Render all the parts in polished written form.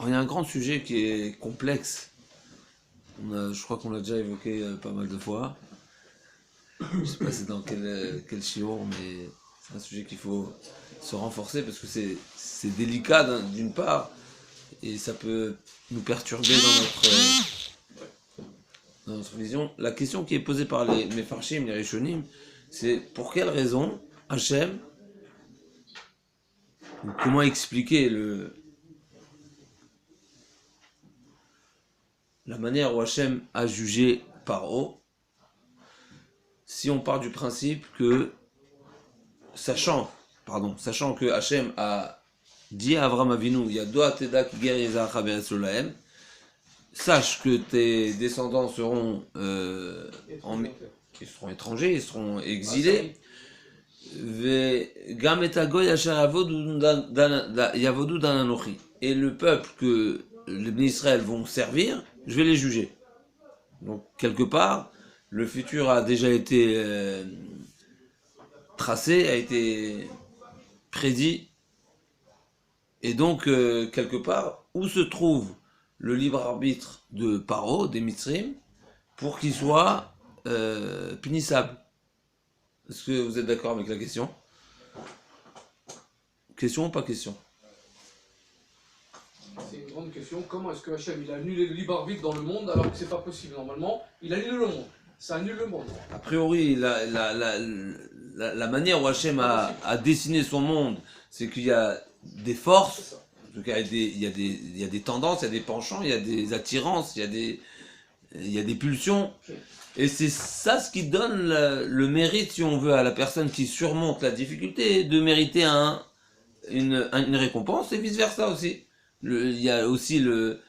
Alors, il y a un grand sujet qui est complexe. Je crois qu'on l'a déjà évoqué pas mal de fois. Je ne sais pas c'est dans quel shiur, mais c'est un sujet qu'il faut se renforcer parce que c'est délicat d'une part et ça peut nous perturber dans notre vision. La question qui est posée par les Mefarshim, les Rishonim, c'est pour quelle raison Hachem, comment expliquer la manière où Hachem a jugé Paro, si on part du principe que, sachant que Hachem a dit à Avram Avinu, Yadoa Teda Ki Ger Yezacha Be'eretz Lo Lahem, sache que tes descendants seront ils seront étrangers, ils seront exilés. Et le peuple que les Bnei Israël vont servir, je vais les juger. Donc quelque part, le futur a déjà été tracé, a été prédit. Et donc, quelque part, où se trouve le libre arbitre de Paro, des Mitzrim, pour qu'il soit punissable? Est-ce que vous êtes d'accord avec la question? Question ou pas question? C'est une grande question. Comment est-ce que Hachem il a annulé le libre arbitre dans le monde alors que c'est pas possible normalement? Il annule le monde. Ça annule le monde. A priori, la manière où Hachem a dessiné son monde, c'est qu'il y a des forces, en tout cas il y a des tendances, il y a des penchants, il y a des attirances, il y a des pulsions. Et c'est ça ce qui donne le mérite, si on veut, à la personne qui surmonte la difficulté, de mériter une récompense, et vice-versa aussi. Il y a aussi le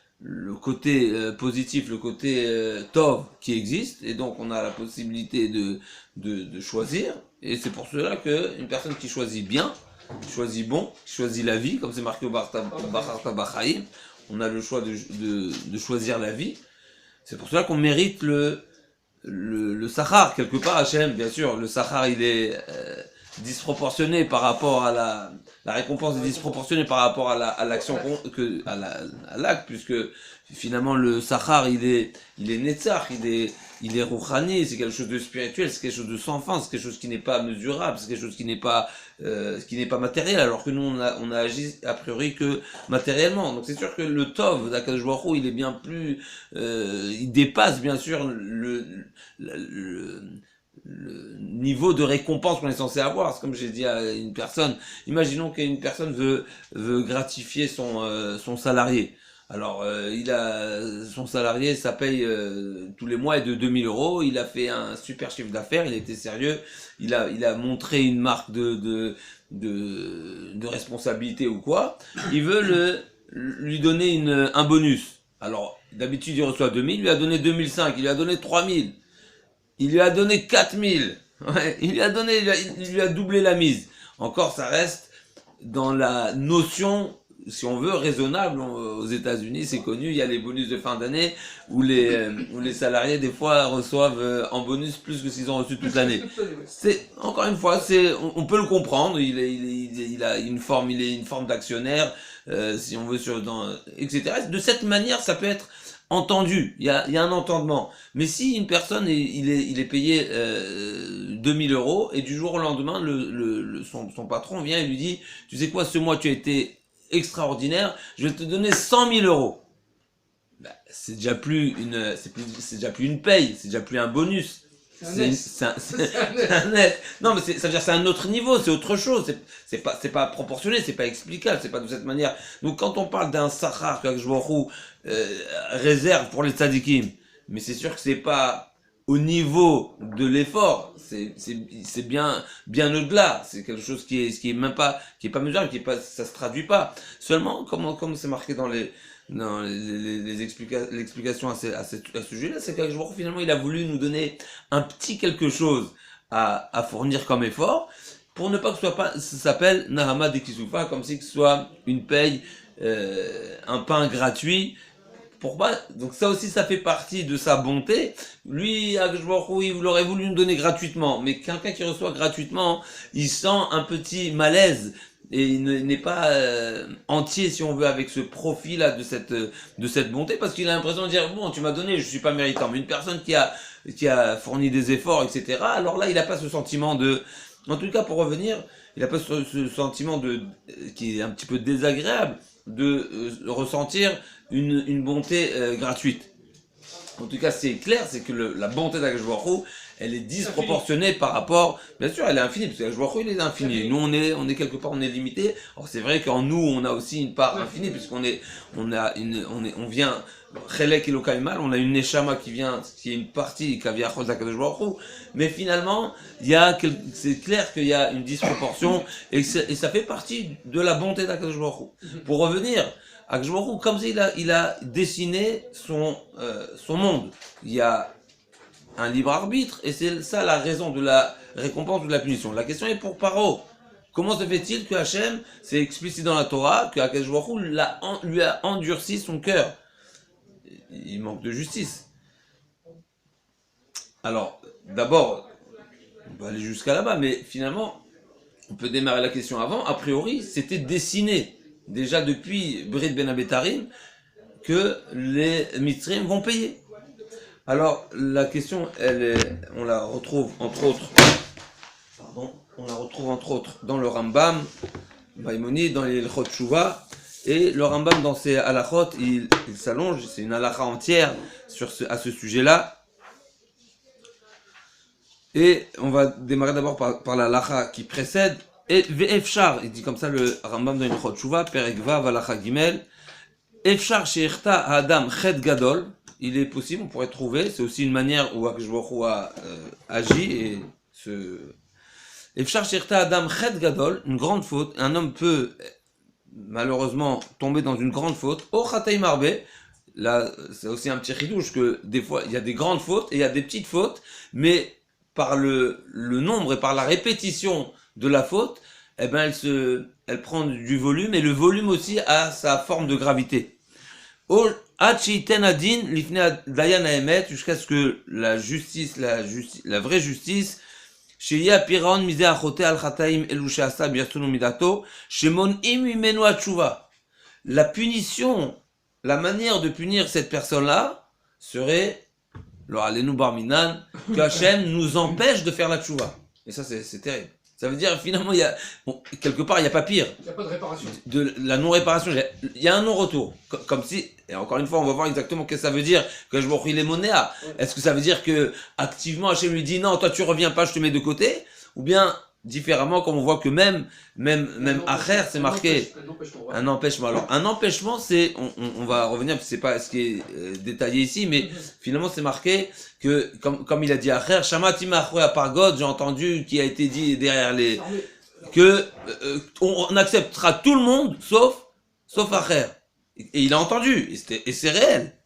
côté positif, le côté tov qui existe, et donc on a la possibilité de choisir, et c'est pour cela qu'une personne qui choisit bien, qui choisit bon, qui choisit la vie, comme c'est marqué au Bacharta Bachaim, on a le choix de choisir la vie, c'est pour cela qu'on mérite le Sachar, quelque part. Hachem, bien sûr, le Sachar il est disproportionné par rapport à la récompense est disproportionnée par rapport à l'action à l'acte, puisque finalement le Sachar il est Netzach, il est Rouchani, c'est quelque chose de spirituel, c'est quelque chose de sans fin, c'est quelque chose qui n'est pas mesurable, c'est quelque chose qui n'est pas matériel, alors que nous on a agi a priori que matériellement. Donc c'est sûr que le Tov d'Akadosh Baruch Hu, il est bien plus il dépasse bien sûr le niveau de récompense qu'on est censé avoir. C'est comme j'ai dit à une personne, imaginons qu'une personne veut gratifier son salarié. Alors, son salarié, ça paye tous les mois est de 2000 euros. Il a fait un super chiffre d'affaires, il a été sérieux, il a montré une marque de responsabilité ou quoi. Il veut lui donner un bonus. Alors, d'habitude, il reçoit 2000, il lui a donné 2005, il lui a donné 3000. Il lui a donné 4000. Ouais, il lui a doublé la mise. Encore, ça reste dans la notion, si on veut, raisonnable. Aux États-Unis, c'est connu, il y a les bonus de fin d'année où les salariés, des fois, reçoivent en bonus plus que ce qu'ils ont reçu toute l'année. Encore une fois, on peut le comprendre. Il a une forme d'actionnaire, si on veut, etc. De cette manière, ça peut être entendu, il y a un entendement. Mais si une personne il est payé 2000 euros et du jour au lendemain son patron vient et lui dit, tu sais quoi, ce mois tu as été extraordinaire, je vais te donner 100 000 euros. Bah, c'est déjà plus une paye, c'est déjà plus un bonus. C'est un net. Non, mais ça veut dire c'est un autre niveau, c'est autre chose. C'est pas proportionné, c'est pas explicable, c'est pas de cette manière. Donc quand on parle d'un sachar que je réserve pour les tzadikim, mais c'est sûr que c'est pas au niveau de l'effort. C'est bien au-delà. C'est quelque chose qui est même pas mesurable, ça se traduit pas. Seulement comme c'est marqué dans l'explication à ce sujet-là, c'est que finalement il a voulu nous donner un petit quelque chose à fournir comme effort, pour ne pas que ça s'appelle Nahama de Kisufa, comme si que ce soit une paye, un pain gratuit. Pourquoi? Donc ça aussi, ça fait partie de sa bonté. Lui, il aurait voulu nous donner gratuitement, mais quelqu'un qui reçoit gratuitement, il sent un petit malaise. et il n'est pas entier, si on veut, avec ce profil-là de cette bonté, parce qu'il a l'impression de dire, bon, tu m'as donné, je suis pas méritant. Mais une personne qui a fourni des efforts, etc., alors là, il n'a pas ce sentiment de... En tout cas, pour revenir, il n'a pas ce sentiment qui est un petit peu désagréable, de ressentir une bonté gratuite. En tout cas, c'est clair, c'est que la bonté d'Akadosh Baruch Hu, elle est disproportionnée par rapport, bien sûr, elle est infinie, parce qu'Akadosh Baruch Hu, il est infini. Nous, on est quelque part, on est limité. Alors, c'est vrai qu'en nous, on a aussi une part infinie, puisqu'on vient, Chelek Elokai Mal, on a une Neshama qui est une partie, Kaviachos d'Akadosh Baruch Hu. Mais finalement, c'est clair qu'il y a une disproportion, et ça fait partie de la bonté d'Akadosh Baruch Hu. Pour revenir, Akadosh Baruch Hu, comme ça, il a dessiné son monde. Il y a un libre arbitre, et c'est ça la raison de la récompense ou de la punition. La question est pour Paro. Comment se fait-il que Hachem, c'est explicite dans la Torah, que Akadosh Baruch Hu lui a endurci son cœur? Il manque de justice. Alors, d'abord, on va aller jusqu'à là-bas, mais finalement, on peut démarrer la question avant. A priori, c'était dessiné, déjà depuis Brit Ben Abetarim, que les Mitzrim vont payer. Alors, la question, on la retrouve entre autres dans le Rambam, Maïmonide, dans les Hilchot Tshuva, et le Rambam dans ses halachot, il s'allonge, c'est une halacha entière à ce sujet-là. Et on va démarrer d'abord par la halacha qui précède, et Ve'efshar, il dit comme ça le Rambam dans les Hilchot Tshuva, Perek Vav halacha Gimel, Efshar she'irta Adam chet gadol, il est possible, on pourrait trouver, c'est aussi une manière où Akadosh Baruch Hu a agi, et Efshar she'irta Adam chet gadol, une grande faute, un homme peut malheureusement tomber dans une grande faute, O chatei marbe, là c'est aussi un petit chidouche que des fois il y a des grandes fautes et il y a des petites fautes, mais par le nombre et par la répétition de la faute, eh ben elle prend du volume, et le volume aussi a sa forme de gravité. Jusqu'à ce que la vraie justice, la punition, la manière de punir cette personne-là serait, que Hachem nous empêche de faire la tchouva. Et ça, c'est terrible. Ça veut dire, finalement, quelque part, il n'y a pas pire. Il n'y a pas de réparation. De la non-réparation. Il y a un non-retour. Comme si, et encore une fois, on va voir exactement ce que ça veut dire, que je vois les monnaies. Est-ce que ça veut dire que, activement, Hachem lui dit, non, toi, tu reviens pas, je te mets de côté? Ou bien, différemment, comme on voit que même Acher, c'est marqué un empêchement. Alors, un empêchement, c'est, on va revenir, parce que c'est pas ce qui est détaillé ici, mais finalement, c'est marqué que, comme il a dit Acher, Shamati ma'achorei apargot, j'ai entendu qui a été dit derrière que on acceptera tout le monde, sauf Acher. Et il a entendu, et c'est réel.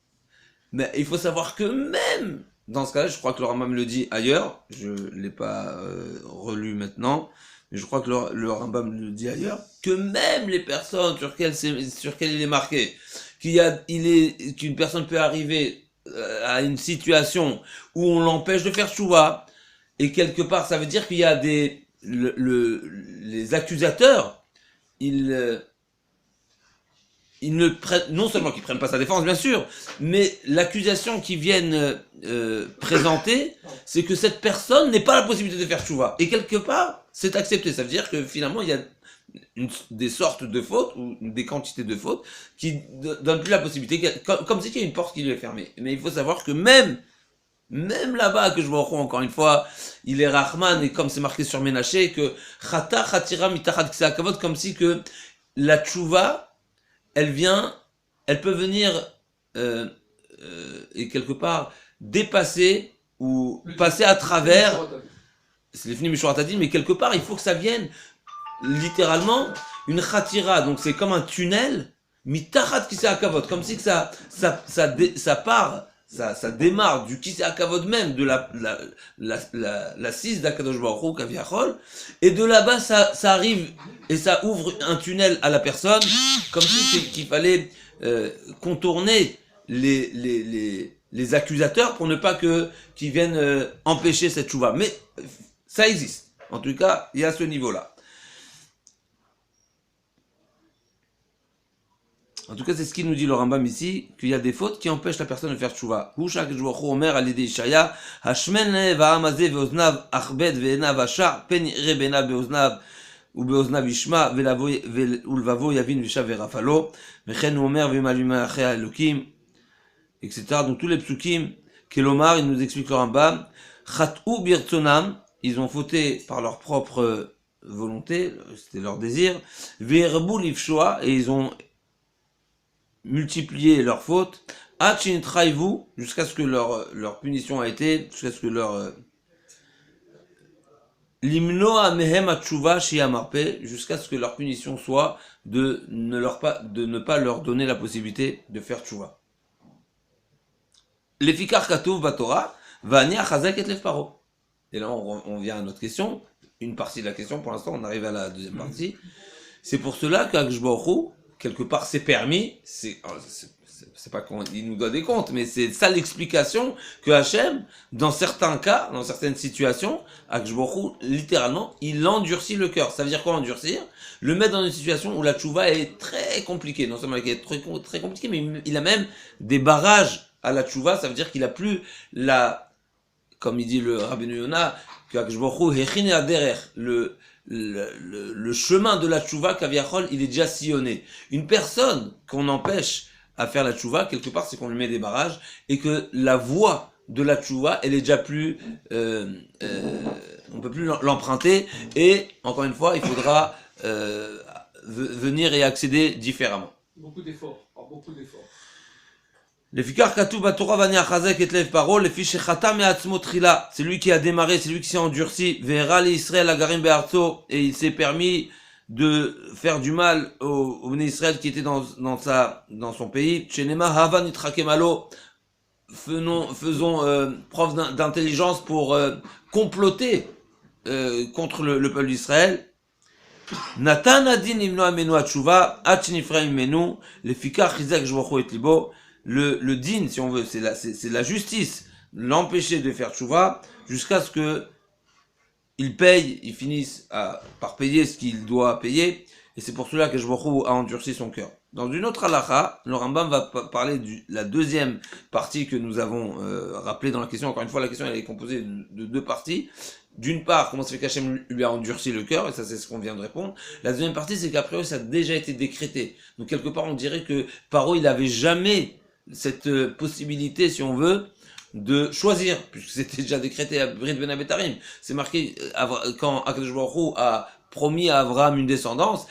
Mais il faut savoir que même dans ce cas-là, je crois que le Rambam le dit ailleurs, je l'ai pas relu maintenant, mais je crois que le Rambam le dit ailleurs, que même les personnes sur lesquelles il est marqué, qu'une personne peut arriver à une situation où on l'empêche de faire tchouva, et quelque part ça veut dire qu'il y a les accusateurs, ils ne prennent, non seulement qu'ils prennent pas sa défense, bien sûr, mais l'accusation qu'ils viennent présenter, c'est que cette personne n'ait pas la possibilité de faire tchouva. Et quelque part, c'est accepté. Ça veut dire que finalement, il y a des sortes de fautes, ou des quantités de fautes, qui donnent plus la possibilité, comme si il y a une porte qui lui est fermée. Mais il faut savoir que même là-bas, que je vois encore une fois, il est Rahman, et comme c'est marqué sur Ménaché, que Chata Chatira Mitachad Kseakavot, comme si que la tchouva, elle peut venir et quelque part dépasser ou passer à travers, c'est les finis Mishuratadi, mais quelque part il faut que ça vienne littéralement une khatira, donc c'est comme un tunnel, mitachat kisei hakavod, comme si que ça démarre du kisei hakavod même, de la cise d'Akadosh Baruch Hu Kaviachol, et de là-bas ça arrive et ça ouvre un tunnel à la personne, comme si qu'il fallait contourner les accusateurs pour ne pas qu'ils viennent empêcher cette tchouva. Mais ça existe. En tout cas, il y a ce niveau-là. En tout cas, c'est ce qu'il nous dit le Rambam ici, qu'il y a des fautes qui empêchent la personne de faire tchouva. Hushak Jvochu Omer al Ishaya, Hashmen va'amazeh ve'oznav achbed ve'enav ashar, pen rebena be'oznav ou be'oznav ishma, ve'ulvavo yavin v'shav ve'rafalo, ve'chen Omer ve'maluma achea elokim, etc. Donc tous les psukim, Kelomar, il nous explique le Rambam, Chat'u birtzonam, ils ont fauté par leur propre volonté, c'était leur désir, ve'erbu lifshoa, et ils ont multiplier leurs fautes, jusqu'à ce que leur punition a été, jusqu'à ce que leur limnoa mehem atshuva shiamarpe, jusqu'à ce que leur punition soit de ne pas leur donner la possibilité de faire tchouva. Lefikar katuv batora, vania chazak et lev paro. Et là on vient à notre question, une partie de la question, pour l'instant on arrive à la deuxième partie. C'est pour cela qu'Akadosh Baruch Hu, quelque part c'est permis, c'est pas qu'il nous donne des comptes, mais c'est ça l'explication que Hachem, dans certains cas, dans certaines situations, Akadosh Baruch Hu, littéralement, il endurcit le cœur. Ça veut dire quoi endurcir? Le mettre dans une situation où la tchouva est très compliquée. Non seulement elle est très compliquée, mais il a même des barrages à la tchouva. Ça veut dire qu'il a plus comme il dit le Rabbeinu Yonah, que Akadosh Baruch Hu hechine aderer, le chemin de la tchouva, kaviachol, il est déjà sillonné. Une personne qu'on empêche à faire la tchouva, quelque part, c'est qu'on lui met des barrages, et que la voie de la tchouva, elle est déjà plus, on peut plus l'emprunter, et, encore une fois, il faudra, venir y accéder différemment. Beaucoup d'efforts, beaucoup d'efforts. Lefikar katuv batora vani achazek et lev paro, lefi shechata me'atzmo tchila. C'est lui qui a démarré, c'est lui qui s'est endurci. Ve'era li Israël agarim be'artzo, et il s'est permis de faire du mal au Bnei Israël qui était dans son pays. Shenema hava nitrakemalo. Faisons preuve d'intelligence pour comploter contre le peuple d'Israël. Natan adin imno amenu atshuva, atchinifra imenu, lefikar chizak jvochu et libo. Le din, si on veut, c'est la justice, l'empêcher de faire tchouva, jusqu'à ce que il finisse par payer ce qu'il doit payer, et c'est pour cela que Jvochu a endurci son cœur. Dans une autre halakha, le Rambam va parler de la deuxième partie que nous avons rappelée dans la question. Encore une fois, la question elle est composée de deux parties. D'une part, comment ça fait qu'Hachem lui a endurci le cœur, et ça c'est ce qu'on vient de répondre. La deuxième partie, c'est qu'après ça a déjà été décrété. Donc quelque part, on dirait que Paro, il n'avait jamais cette possibilité, si on veut, de choisir, puisque c'était déjà décrété à Brit Ben Abetarim. C'est marqué quand Akadosh Baruch Hu a promis à Abraham une descendance.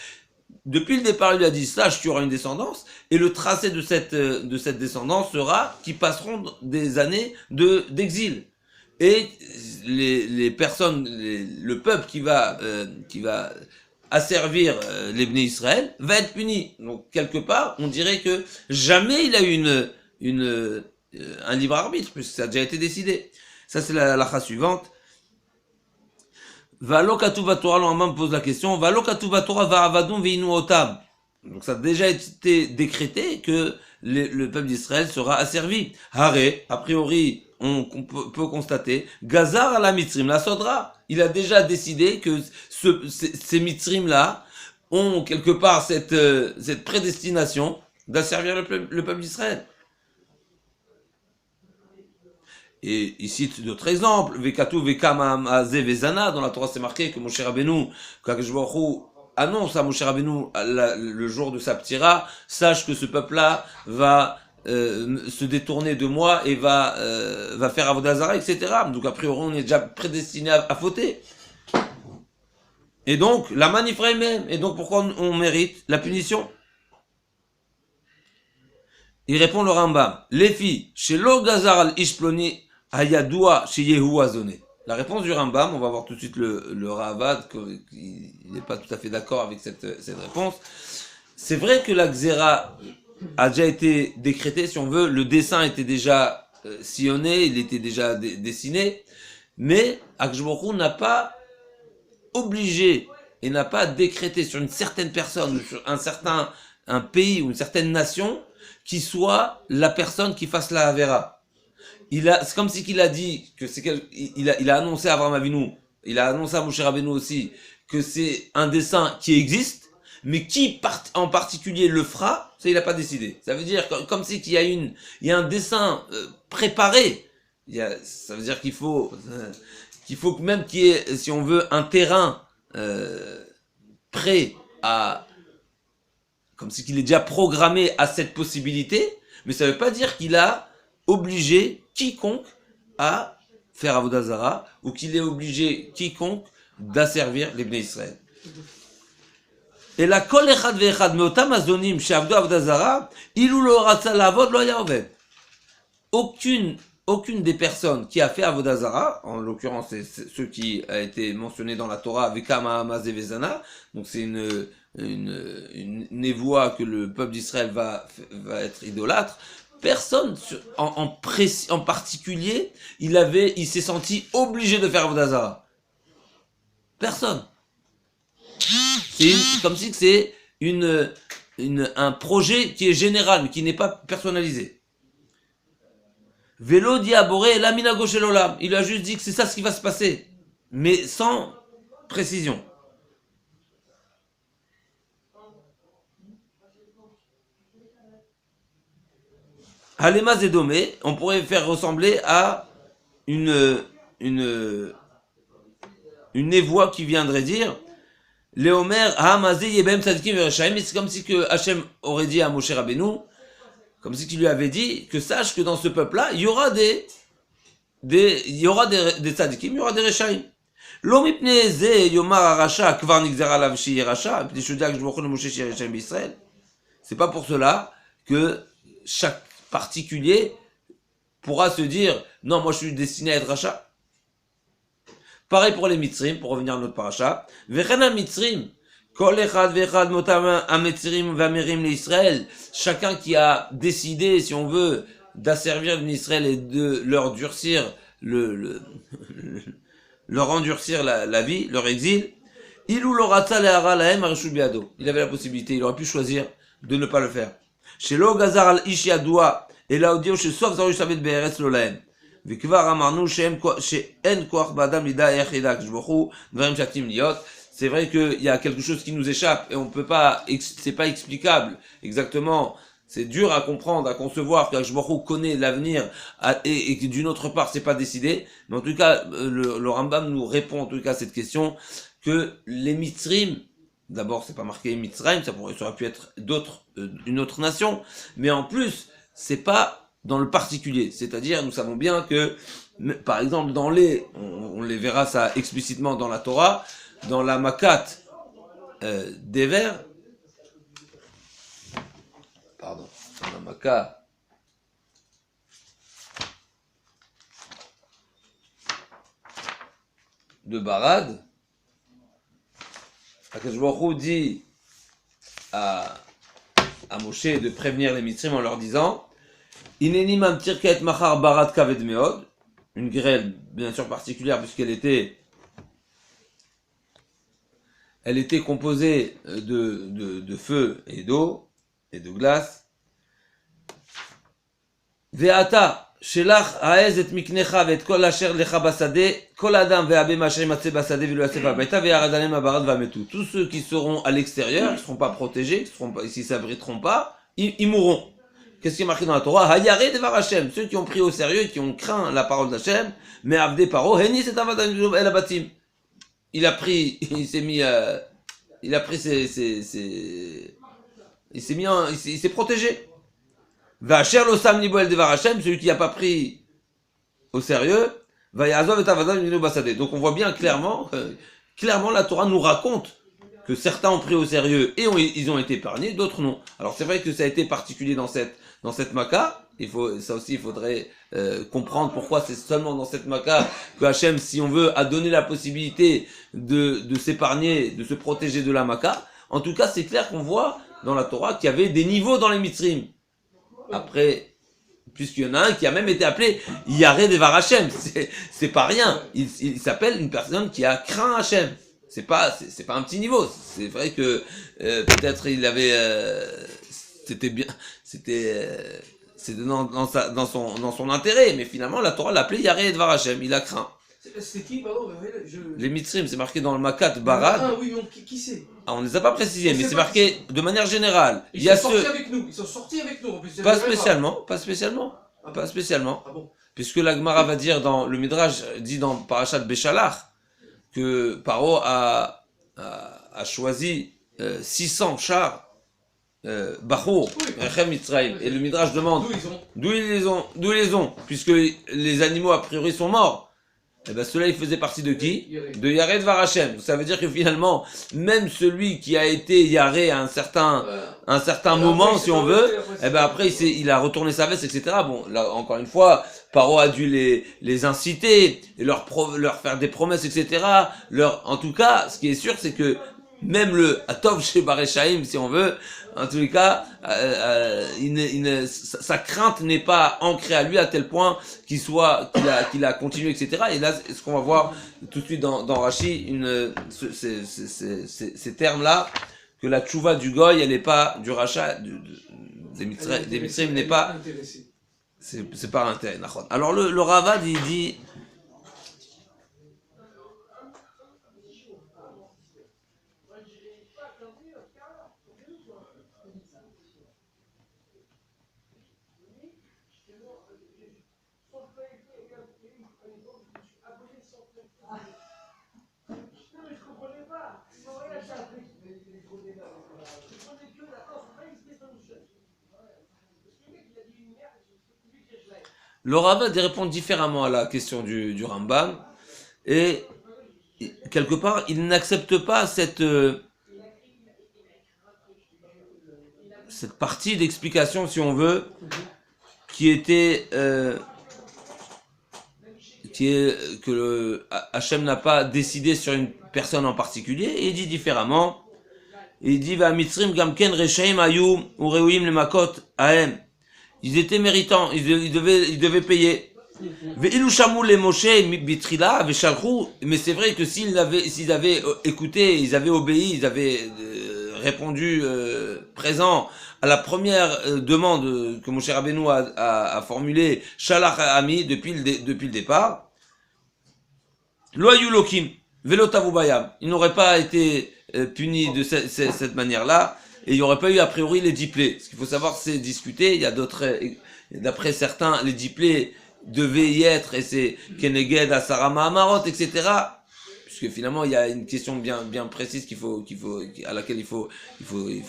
Depuis le départ, il lui a dit sache tu auras une descendance, et le tracé de cette descendance sera qu'ils passeront des années d'exil. Et les personnes, le peuple qui va asservir les Bnei Israël va être puni. Donc quelque part, on dirait que jamais il a eu un libre arbitre, puisque ça a déjà été décidé. Ça c'est la halakha suivante. Valo katuv Torah, le Rambam pose la question. Valo katuv Torah va'avadum ve'inu otam. Donc ça a déjà été décrété que le peuple d'Israël sera asservi. Hare, a priori, on peut constater, Gazar à la Mitzrim, la Sodra, il a déjà décidé que ces Mitzrim-là ont quelque part cette prédestination d'asservir le peuple d'Israël. Et il cite d'autres exemples. Vekatu vekam azeh vezana, dans la Torah c'est marqué que Moshe Rabbeinu, qu'Akadosh Baruch Hu annonce à Moshe Rabbeinu le jour de sa ptira, sache que ce peuple-là va se détourner de moi et va faire avodah zara, etc. Donc a priori on est déjà prédestiné à fauter. Et donc la manifra même. Et donc pourquoi on mérite la punition? Il répond le Rambam. Les filles, chez lo gazar al ishploni ayadoua chez Yehu azone. La réponse du Rambam, on va voir tout de suite le Ravad, il n'est pas tout à fait d'accord avec cette réponse. C'est vrai que la Xéra a déjà été décrétée, si on veut, le dessin était déjà sillonné, il était déjà dessiné, mais Akadosh Baruch Hu n'a pas obligé et n'a pas décrété sur une certaine personne, sur un pays ou une certaine nation, qui soit la personne qui fasse la Havera. C'est comme si qu'il a dit que il a annoncé à Abraham Avinu, il a annoncé à Moshe Rabbeinu aussi que c'est un dessin qui existe, Mais qui en particulier le fera, ça il n'a pas décidé. Ça veut dire comme si qu'il y a il y a un dessin préparé. Ça veut dire qu'il faut que même qu'il y ait, si on veut, un terrain prêt à, comme si qu'il est déjà programmé à cette possibilité, mais ça ne veut pas dire qu'il a obligé quiconque à faire Avodah Zara ou qu'il est obligé quiconque d'asservir les Bnei Israël. Et la kol echad ve'echad meotam azonim she'avdu Avodah Zara, ilu lo ratza la'avod lo haya oved. Aucune des personnes qui a fait Avodah Zara, en l'occurrence c'est ceux qui a été mentionné dans la Torah, Vekama Hamaz et Vezana, donc c'est une névoie que le peuple d'Israël va être idolâtre. Personne en particulier, il s'est senti obligé de faire Avodah Zara. Personne. C'est comme si c'est un projet qui est général, mais qui n'est pas personnalisé. Vélo diaboré la minago shel olam. Il a juste dit que c'est ça ce qui va se passer, mais sans précision. Halema Zedomé, on pourrait faire ressembler à une névoie qui viendrait dire Léomer Hamazé Yebem Tzadikim Verashaim. C'est comme si que Hachem aurait dit à Moshe Rabbeinu, comme si qu'il lui avait dit que sache que dans ce peuple-là, il y aura des tzadikim, il y aura des Reshaim. Lo mipnei ze yomar harasha kvar nigzera alav sheyeh rasha, mipnei sheyoda que je vois Moshe sheyeh Reshaim b'Israël. C'est pas pour cela que chaque particulier pourra se dire non, moi je suis destiné à être rachat. Pareil pour les mitzrim, pour revenir à notre paracha. Vechena mitzrim, kol echad vechad motam ametzirim vamerim l'Israël. Chacun qui a décidé, si on veut, d'asservir l'Israël et de leur durcir leur endurcir la vie, leur exil. Ilou l'oratza le'ara lahem arishu biado. Il avait la possibilité, il aurait pu choisir de ne pas le faire. Shelo gazar al ish yadua אלא הודיעו שסוף זרוע ישתבט בארץ לא להם. וכבר אמרנו שאין כוח באדם לידע איך ידע הקדוש ברוך הוא דברים שעתידים להיות. C'est vrai qu'il y a quelque chose qui nous échappe et on peut pas, c'est pas explicable exactement. C'est dur à comprendre, à concevoir qu'Akadosh Baruch Hu connaît l'avenir et que d'une autre part c'est pas décidé. Mais en tout cas, le Rambam nous répond en tout cas à cette question que les Mitzrim, d'abord c'est pas marqué Mitzrayim, ça aurait pu être une autre nation, mais en plus c'est pas dans le particulier. C'est-à-dire, nous savons bien que, par exemple, on les verra ça explicitement dans la Torah, dans la Makat d'Ever, dans la Makat de Barad, Akadosh Baruch Hu dit à Moshe de prévenir les Mitzrim en leur disant Ineni mamtir kaet machar barat kaved meod, une grêle bien sûr particulière puisqu'elle était composée de feu et d'eau et de glace. Ve'ata shelach ha'ez et miknecha ve'et kol asher lecha basade kol adam ve'abem asher yimatzeh basade ve'lo yasef ha'bayta ve'yarad aleim ha'barat va'metu. Tous ceux qui seront à l'extérieur, qui ne seront pas protégés, qui ne s'abriteront pas, ils mourront. Qu'est-ce qui est marqué dans la Torah? Hayare devar Hashem, ceux qui ont pris au sérieux et qui ont craint la parole d'Hashem, mais avde paro, heni c'est avadan el abatim. Il s'est protégé. Va'asher lo sam libo el devar Hashem, celui qui n'a pas pris au sérieux, va yazov et avadan el basade. Donc on voit bien clairement la Torah nous raconte que certains ont pris au sérieux et ils ont été épargnés, d'autres non. Alors c'est vrai que ça a été particulier dans cette Maka. Il faudrait comprendre pourquoi c'est seulement dans cette Maka que Hachem, si on veut, a donné la possibilité de s'épargner, de se protéger de la Maka. En tout cas, c'est clair qu'on voit dans la Torah qu'il y avait des niveaux dans les Mitzrim. Après, puisqu'il y en a un qui a même été appelé Yareh Devar Hachem, c'est pas rien. Il s'appelle une personne qui a craint Hachem. C'est pas un petit niveau. C'est vrai que peut-être il avait c'était dans son intérêt, mais finalement la Torah l'appelait Yareh Devar Hashem, il a craint. C'était qui, pardon? Les Mitzrim, c'est marqué dans le Makat Barad. Ah oui, mais qui c'est? Ah, on ne les a pas précisés, On mais sait c'est pas marqué de manière générale. Ils Il y a sont sortis ceux. avec nous. Ils sont sortis avec nous. Pas spécialement, pas spécialement. Ah Pas bon? spécialement. Ah bon? Puisque la Gemara va dire dans le Midrash, dit dans Parashat Béchalach, que Paro a choisi 600 chars Bachour, Oui. Rechem Mitzrayim. Et le Midrash demande D'où ils ont? d'où ils les ont, puisque les animaux a priori sont morts. Et ben ceux-là, ils faisaient partie de qui? De Yared Varachem. Ça veut dire que finalement, même celui qui a été Yaré à un certain moment, si on veut, et ben après il a retourné sa veste, etc. Bon, là encore une fois, Paro a dû les inciter et leur faire des promesses, etc. En tout cas, ce qui est sûr, c'est que même le Atov chez Bareshaim, si on veut, en tous les cas, sa crainte n'est pas ancrée à lui à tel point qu'il a continué, etc. Et là, ce qu'on va voir tout de suite dans Rashi, ces termes-là, que la tchouva du goy, elle n'est pas du rachat, des mitzrim n'est pas, c'est pas intérêt. Alors le Ravad, il dit, le Ravad répond différemment à la question du Rambam, et quelque part, il n'accepte pas cette partie d'explication, si on veut, qui était que Hachem n'a pas décidé sur une personne en particulier, et il dit différemment. Il dit va mitzrim gamken reshaim ayu ureuim le makot ahem. Ils étaient méritants, ils devaient payer. Ve'ilu shamu le Moshe bitrila ve'shalchu, mais c'est vrai que s'ils avaient écouté, ils avaient obéi, ils avaient répondu présent à la première demande que Moshe Rabbeinu a formulée, Shalach Ami, depuis le départ, Lo ayu lokim ve'lo tavu bayam, ils n'auraient pas été punis de cette manière-là, et il n'y aurait pas eu a priori les 10 plaies. Ce qu'il faut savoir, c'est discuter. Il y a d'autres, d'après certains, les 10 plaies devaient y être, et c'est Keneged, Asarama, Amarot, etc. Puisque finalement, il y a une question bien précise à laquelle il faut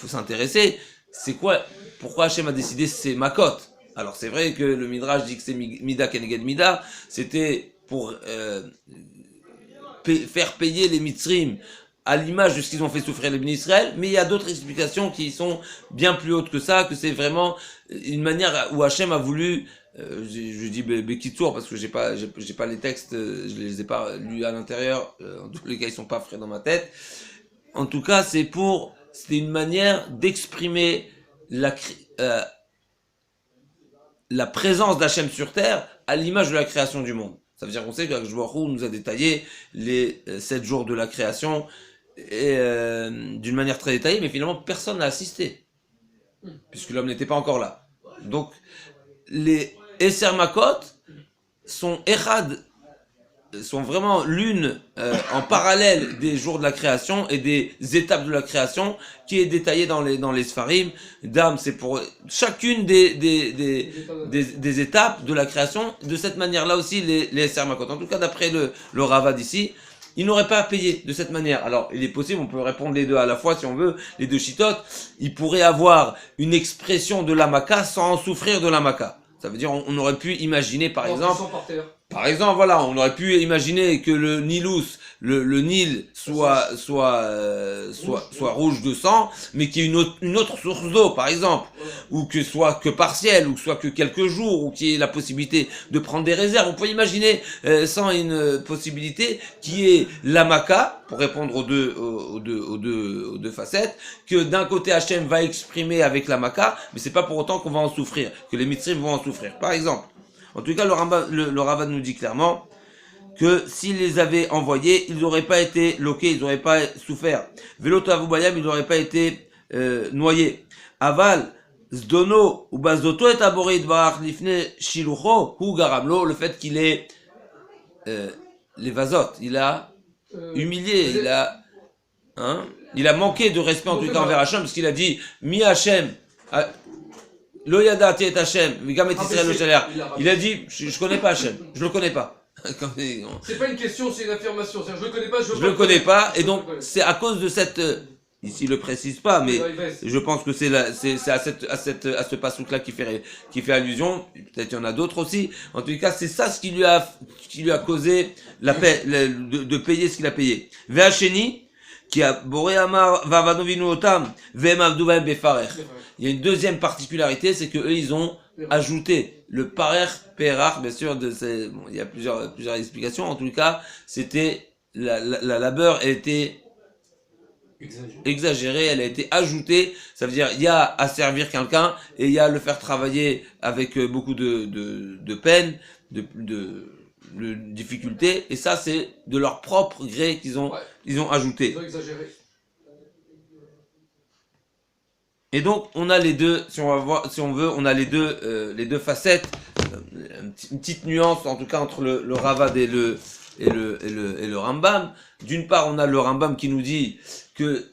s'intéresser. C'est quoi, pourquoi Hachem a décidé c'est Makot? Alors c'est vrai que le Midrash dit que c'est Mida Keneged Mida, c'était pour faire payer les Mitzrim à l'image de ce qu'ils ont fait souffrir les bénis Israël, mais il y a d'autres explications qui sont bien plus hautes que ça, que c'est vraiment une manière où Hachem a voulu, je dis Bekitour parce que j'ai pas les textes, je les ai pas lus à l'intérieur, en tous les cas ils sont pas frais dans ma tête. En tout cas, c'était une manière d'exprimer la présence d'Hachem sur terre à l'image de la création du monde. Ça veut dire qu'on sait que Akadosh Baruch Hu nous a détaillé les 7 jours de la création, et d'une manière très détaillée, mais finalement personne n'a assisté, puisque l'homme n'était pas encore là. Donc les Esser Makot sont vraiment l'une en parallèle des jours de la création et des étapes de la création, qui est détaillée dans les Sfarim. Dame, c'est pour chacune des étapes de la création. De cette manière-là aussi, les Esser Makot. En tout cas, d'après le Ravad ici, il n'aurait pas à payer de cette manière. Alors, il est possible, on peut répondre les deux à la fois si on veut, les deux chitotes. Il pourrait avoir une expression de l'amaka sans en souffrir de l'amaka. Ça veut dire, on aurait pu imaginer, par exemple, voilà, on aurait pu imaginer que le Nilus, le Nil soit rouge de sang, mais qu'il y ait une autre source d'eau, par exemple, ou que soit que partiel, ou soit que quelques jours, ou qu'il y ait la possibilité de prendre des réserves. On peut imaginer, sans une possibilité, qui est l'amaka, pour répondre aux deux facettes, que d'un côté Hachem va exprimer avec l'amaka, mais c'est pas pour autant qu'on va en souffrir, que les mitzrim vont en souffrir. Par exemple, en tout cas, le Ravad nous dit clairement que s'ils les avaient envoyés, ils n'auraient pas été loqués, ils n'auraient pas souffert. Velo tavu bayam, ils n'auraient pas été noyés. Aval, zdono ou bazoto et aboré idbarach lifne shilucho hu garamlo, le fait qu'il ait les vasotes, il a humilié, les- il a manqué de respect en tout cas envers Hachem, parce qu'il a dit Mi Hachem, Lo yadati et Hachem, Vigam et Israël lo shaler. Il a dit je connais pas Hachem, je le connais pas. C'est pas une question, c'est une affirmation. C'est-à-dire, je le connais pas, Je le connais pas, et donc c'est à cause de cette. Ici, il le précise pas, mais je pense que c'est à ce passouk-là qui fait allusion. Peut-être il y en a d'autres aussi. En tout cas, c'est ça ce qui lui a causé la paix, de payer ce qu'il a payé. Ve'acheni, qui a boré amar vavanovinu otam, ve'emavdu ba'em befarer. Il y a une deuxième particularité, c'est que eux, ils ont ajouté le parer, perach, bien sûr, il y a plusieurs explications. En tout cas, c'était la labeur, elle était exagérée, elle a été ajoutée. Ça veut dire, il y a à servir quelqu'un et il y a à le faire travailler avec beaucoup de peine, de difficultés. Et ça, c'est de leur propre gré qu'ils ont ajouté. Ils ont exagéré. Et donc, on a les deux, si on veut, on a les deux facettes, une petite nuance, en tout cas, entre le Ravad et le Rambam. D'une part, on a le Rambam qui nous dit que,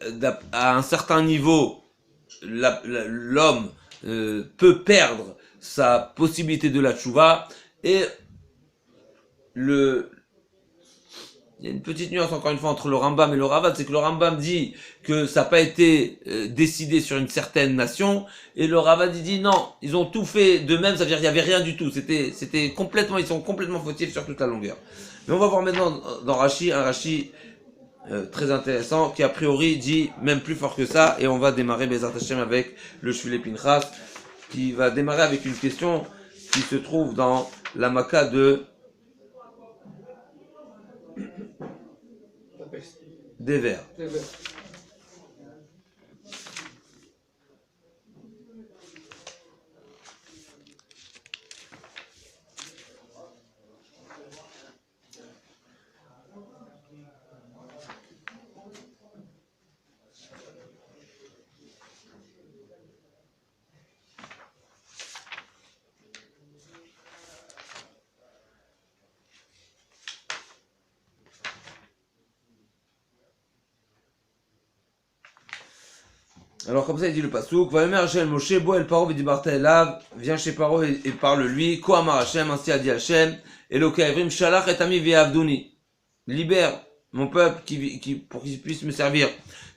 à un certain niveau, l'homme peut perdre sa possibilité de la tchouva, et il y a une petite nuance encore une fois entre le Rambam et le Ravad, c'est que le Rambam dit que ça n'a pas été décidé sur une certaine nation, et le Ravad dit non, ils ont tout fait de même, ça veut dire qu'il n'y avait rien du tout, c'était complètement, ils sont complètement fautifs sur toute la longueur. Mais on va voir maintenant dans Rashi, un Rashi très intéressant, qui a priori dit même plus fort que ça, et on va démarrer Bezat Hashem avec le Shvile Pinchas, qui va démarrer avec une question qui se trouve dans la Maka de des vers. Alors comme ça il dit le pasouk, Vayomer Hashem Moshe bo el Paro v'dibarta elav, viens chez Paro et parle lui, Ko amar Hashem, ainsi a dit Hashem, Elokei Avrim shalach et ami v'yavduni, libère mon peuple pour qu'ils puissent me servir.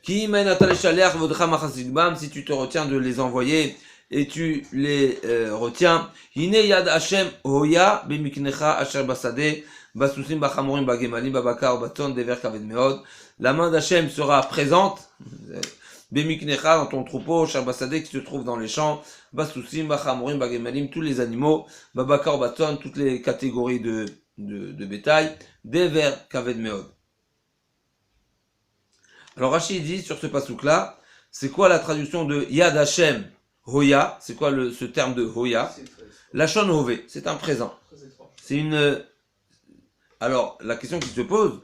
Ki men atal shalach vodcha machasigbam, si tu te retiens de les envoyer et tu les retiens, Hine yad Hashem hoya b'miknecha asher basade, basusim bachamorim bagemalim babakar baton dever kaved meod, la main d'Hashem sera présente. Bemiknecha dans ton troupeau, Shabbasadeh qui se trouve dans les champs, Basusim, Bachamorim, Bagemalim, tous les animaux, Babakar, Baton, toutes les catégories de bétail, Dever, Kaved Meod. Alors Rachid dit sur ce pasouk-là, c'est quoi la traduction de Yad Hashem Hoya? C'est quoi ce terme de Hoya? Lachon Hové, c'est un présent. C'est une. Alors la question qui se pose,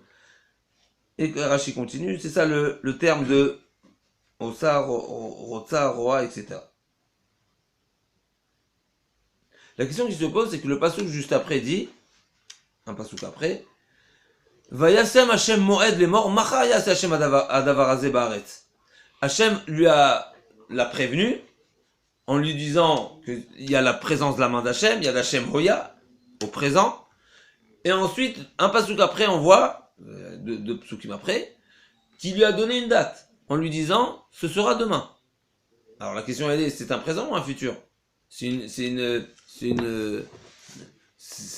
et Rachid continue, c'est ça le terme de Osa, Rotsa, Roa, etc. La question qui se pose, c'est que le passouk juste après dit, un passouk après, Vayasem Hashem Moed les morts, Macha Yas Hashem Adavarazé Baaretz. Hashem l'a prévenu, en lui disant qu'il y a la présence de la main d'Hachem, il y a d'Hachem Hoya, au présent, et ensuite, un passouk après, on voit, deux psukim après, qui lui a donné une date, en lui disant, ce sera demain. Alors la question elle est, c'est un présent ou un futur? C'est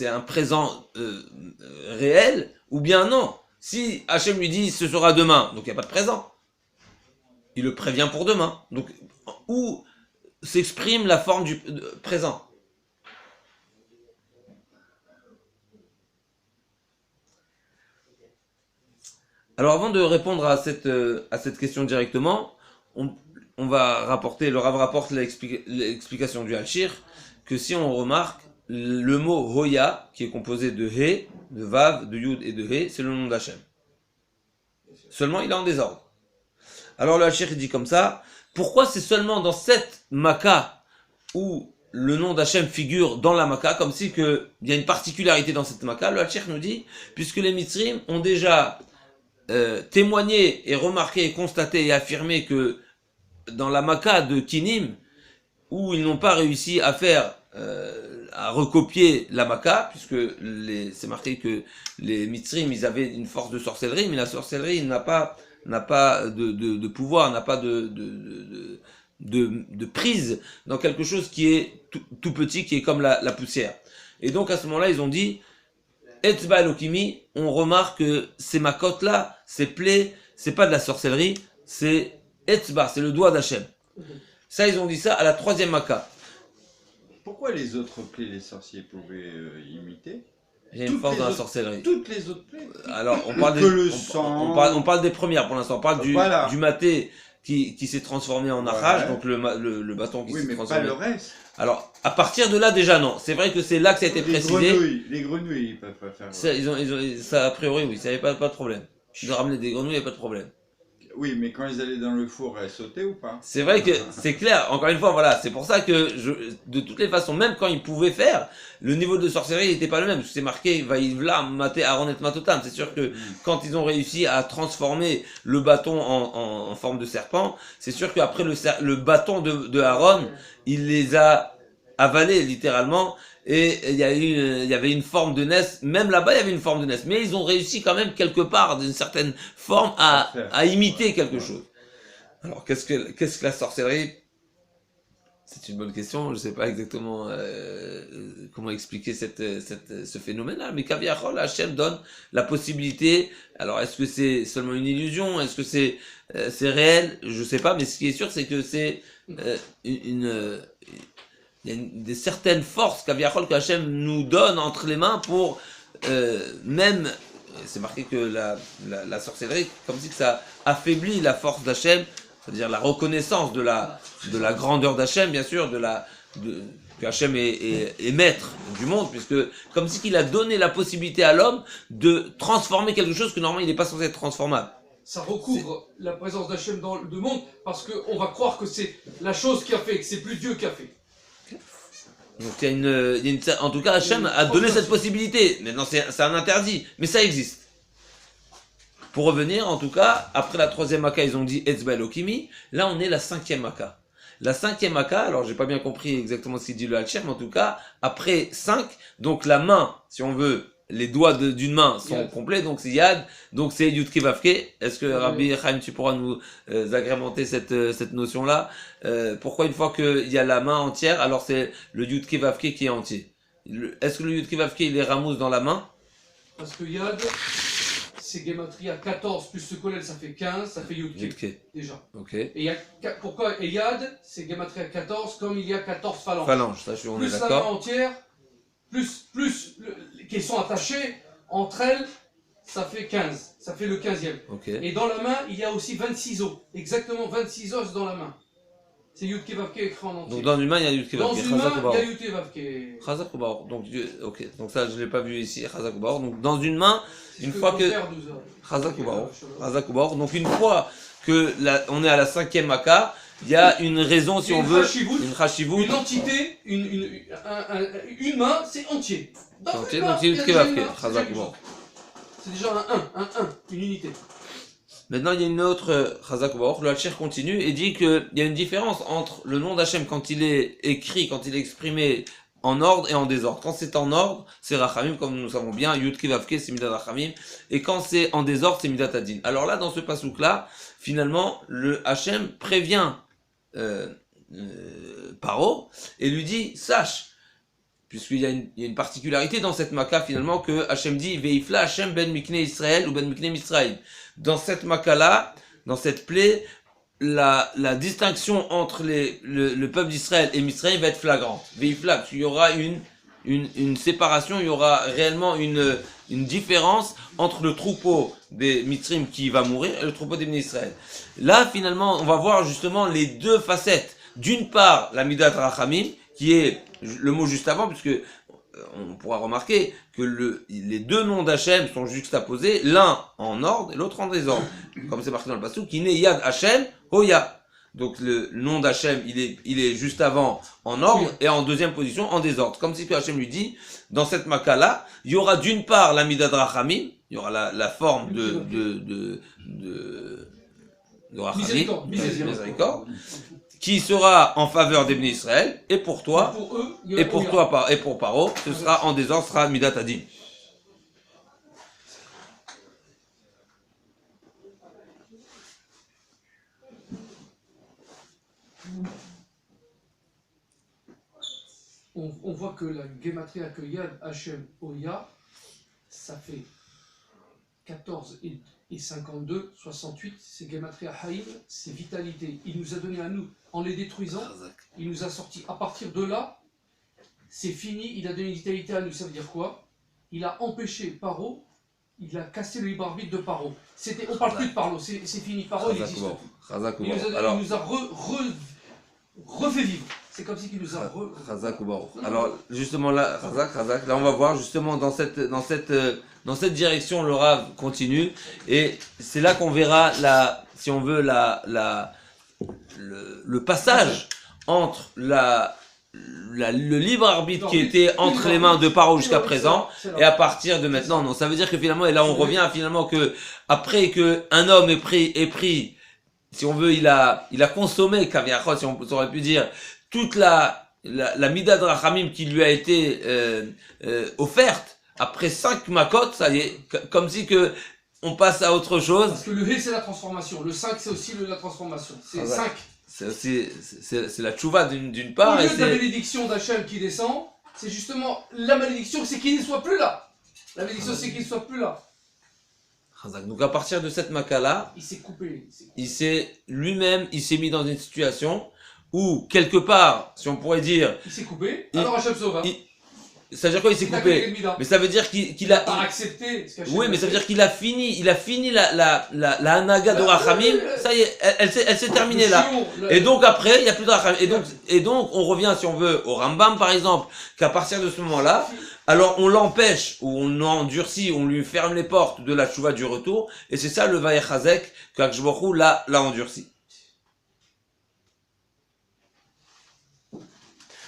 un présent réel ou bien non? Si Hachem lui dit, ce sera demain, donc il n'y a pas de présent. Il le prévient pour demain. Donc où s'exprime la forme du présent? Alors avant de répondre à cette question directement, on va rapporter, le Rav rapporte l'explication du Al-Shir, que si on remarque, le mot Hoya, qui est composé de He, de Vav, de Yud et de He, c'est le nom d'Hachem. Seulement il est en désordre. Alors le Al-Shir dit comme ça, pourquoi c'est seulement dans cette Maka où le nom d'Hachem figure dans la Maka, comme si il y a une particularité dans cette Maka. Le Hachir nous dit, puisque les Mitzrim ont déjà témoigné et remarqué et constaté et affirmé que dans la Maka de Kinim, où ils n'ont pas réussi à faire, à recopier la Maka, puisque c'est marqué que les Mitzrim, ils avaient une force de sorcellerie, mais la sorcellerie n'a pas de pouvoir, n'a pas de prise dans quelque chose qui est tout petit, qui est comme la poussière. Et donc à ce moment-là, ils ont dit, Etzba Elokimi, on remarque que ces makotes-là, ces plaies, c'est pas de la sorcellerie, c'est Etzba, c'est le doigt d'Hachem. Ça, ils ont dit ça à la 3e Maka. Pourquoi les autres plaies, les sorciers pouvaient imiter? Il y a une force dans la sorcellerie. Toutes les autres plaies. Alors, on parle on parle des premières pour l'instant. On parle du maté qui s'est transformé en arrache, donc le bâton qui s'est transformé. Oui, mais pas le reste. Alors, à partir de là, déjà, non. C'est vrai que c'est là que ça a été précisé. Les grenouilles, ils peuvent pas faire. Ça, a priori, oui, ça n'y avait pas de problème. De ramener des grenouilles, il n'y avait pas de problème. Oui, mais quand ils allaient dans le four, elles sautaient ou pas? C'est vrai que c'est clair. Encore une fois, voilà, c'est pour ça que de toutes les façons, même quand ils pouvaient faire, le niveau de sorcellerie n'était pas le même. C'est marqué, Vaïvla, Maté, Aaron et Matotam. C'est sûr que quand ils ont réussi à transformer le bâton en forme de serpent, c'est sûr qu'après le bâton de Aaron, il les a avalés littéralement. Et il y avait une forme de Ness, même là-bas il y avait une forme de Ness, mais ils ont réussi quand même quelque part, d'une certaine forme, à imiter quelque chose. Alors qu'est-ce que la sorcellerie? C'est une bonne question, je sais pas exactement comment expliquer ce phénomène-là, mais Kaviachol, Hachem donne la possibilité. Alors est-ce que c'est seulement une illusion? Est-ce que c'est réel? Je sais pas, mais ce qui est sûr, c'est que c'est il y a des certaines forces qu'Aviachol, que Hachem nous donne entre les mains pour même, c'est marqué que la sorcellerie, comme si que ça affaiblit la force d'Hachem, c'est-à-dire la reconnaissance de la grandeur d'Hachem, bien sûr, que Hachem est maître du monde, puisque comme si qu'il a donné la possibilité à l'homme de transformer quelque chose que normalement il n'est pas censé être transformable. Ça recouvre la présence d'Hachem dans le monde, parce qu'on va croire que c'est la chose qui a fait, que c'est plus Dieu qui a fait. Donc en tout cas, Hachem a donné cette possibilité. Maintenant, c'est un interdit, mais ça existe. Pour revenir, en tout cas, après la 3e Maka, ils ont dit Etzba Elokimi. Là, on est la 5e Maka. La 5e Maka, alors j'ai pas bien compris exactement ce qu'il dit le Hachem, mais en tout cas, après 5, donc la main, si on veut, les doigts d'une main sont complets, donc c'est Yad, donc c'est Yud Kei Vav Kei. Est-ce que Rabbi Chaim, tu pourras nous agrémenter cette notion-là? Pourquoi une fois qu'il y a la main entière, alors c'est le Yud Kei Vav Kei qui est entier? Est-ce que le Yud Kei Vav Kei il est ramous dans la main? Parce que Yad, c'est Gematria 14 plus ce collèle, ça fait 15, ça fait Yud Kei. Déjà. Ok. Et pourquoi Yad, c'est Gematria 14 comme il y a 14 phalanges. Phalanges, ça on est plus d'accord. La main entière, plus qui sont attachées entre elles, ça fait 15. Ça fait le 15e. Okay. Et dans la main, il y a aussi 26 os. Exactement 26 os dans la main. C'est Yud Kei Vav Kei écrit en entier. Donc dans une main, il y a Yud Kei Vav Kei. Dans une main, il y a Yud Kei Vav Kei. Chazak ou Baor. Donc, ok. Donc ça, je l'ai pas vu ici. Chazak ou Baor. Donc dans une main, une fois que... Chazak ou Baor. Chazak ou Baor. Donc une fois que on est à la 5e Maka, il y a une raison, si on veut, une chashivut. Une entité, une main, c'est entier. Donc c'est Yud Kei Vav Kei. Chazak ou Baor. C'est déjà un 1, une unité. Maintenant, il y a une autre Chazak ou Baor. Le Hachir continue et dit qu'il y a une différence entre le nom d'Hachem quand il est écrit, quand il est exprimé en ordre et en désordre. Quand c'est en ordre, c'est Rachamim, comme nous savons bien. Yud Kei Vav Kei, c'est Midat Rachamim. Et quand c'est en désordre, c'est Midat Adin. Alors là, dans ce pasouk-là, finalement, le Hachem prévient Paro et lui dit, sache, puisqu'il y a une particularité dans cette Maka finalement que Hachem dit Veifla Hachem ben Mikne Israël ou ben Mikne Misraïm. Dans cette Maka-là, dans cette plaie, la distinction entre le peuple d'Israël et Misraïm va être flagrante. Veifla, parce qu'il y aura une séparation, il y aura réellement une différence entre le troupeau des Mitzrim qui va mourir et le troupeau des Israël. Là, finalement, on va voir justement les deux facettes. D'une part, la Midat Rachamim, qui est le mot juste avant, puisque on pourra remarquer que les deux noms d'Hachem sont juxtaposés, l'un en ordre et l'autre en désordre. Comme c'est marqué dans le passage, qui n'est Yad Hachem, Hoya. Donc le nom d'Hachem, il est juste avant en ordre et en deuxième position en désordre. Comme si que Hachem lui dit, dans cette Maka-là, il y aura d'une part la Midad Rachamim, il y aura la forme de Rachamim, miséricorde, qui sera en faveur des Bnei Israël, et pour toi, pour eux, il y a et pour toi, et pour Paro, ce sera en désordre, sera Midat Adin. On voit que la Gematria que Yad Hashem Oya, ça fait 14 et 52, 68, c'est Gematria Haïm, c'est vitalité. Il nous a donné à nous, en les détruisant, il nous a sorti. À partir de là, c'est fini, il a donné une vitalité à nous. Ça veut dire quoi? Il a empêché Paro, il a cassé le libre arbitre de Paro. On parle plus de Paro, c'est fini. Paro, il existe plus. Il nous a refait vivre. C'est comme si il nous a Chazak ou Baruch. Alors, justement là, Chazak, là on va voir justement dans cette direction le Rav continue et c'est là qu'on verra si on veut le passage entre le libre arbitre qui était entre les mains de Paro jusqu'à présent et à partir de maintenant. Non, ça veut dire que finalement, et là on revient finalement que après que un homme est pris, si on veut, il a consommé, si on aurait pu dire, toute la Midad Rachamim qui lui a été offerte, après 5 makot, ça y est, comme si que on passe à autre chose. Parce que le He c'est la transformation, le 5 c'est aussi la transformation, c'est 5. C'est la tchouva d'une part. Au lieu de la bénédiction d'Hachem qui descend, c'est justement la malédiction, c'est qu'il ne soit plus là. La bénédiction c'est qu'il ne soit plus là. Donc à partir de cette Maka-là, il s'est coupé. Il s'est mis dans une situation où, quelque part, si on pourrait dire... Il s'est coupé, alors Hachem sauve. Ça veut dire quoi, il s'est coupé? Mais ça veut dire qu'il a... pas accepté ce Oui, mais ça veut dire qu'il a fini la Hanaga de Rachamim, ça y est, elle s'est terminée là. Et donc après, il n'y a plus de Rachamim. Et donc, on revient, si on veut, au Rambam par exemple, qu'à partir de ce moment-là, alors on l'empêche, ou on endurcit, on lui ferme les portes de la Tchouva du retour, et c'est ça le Vayechazek qu'Akshbochou l'a endurci.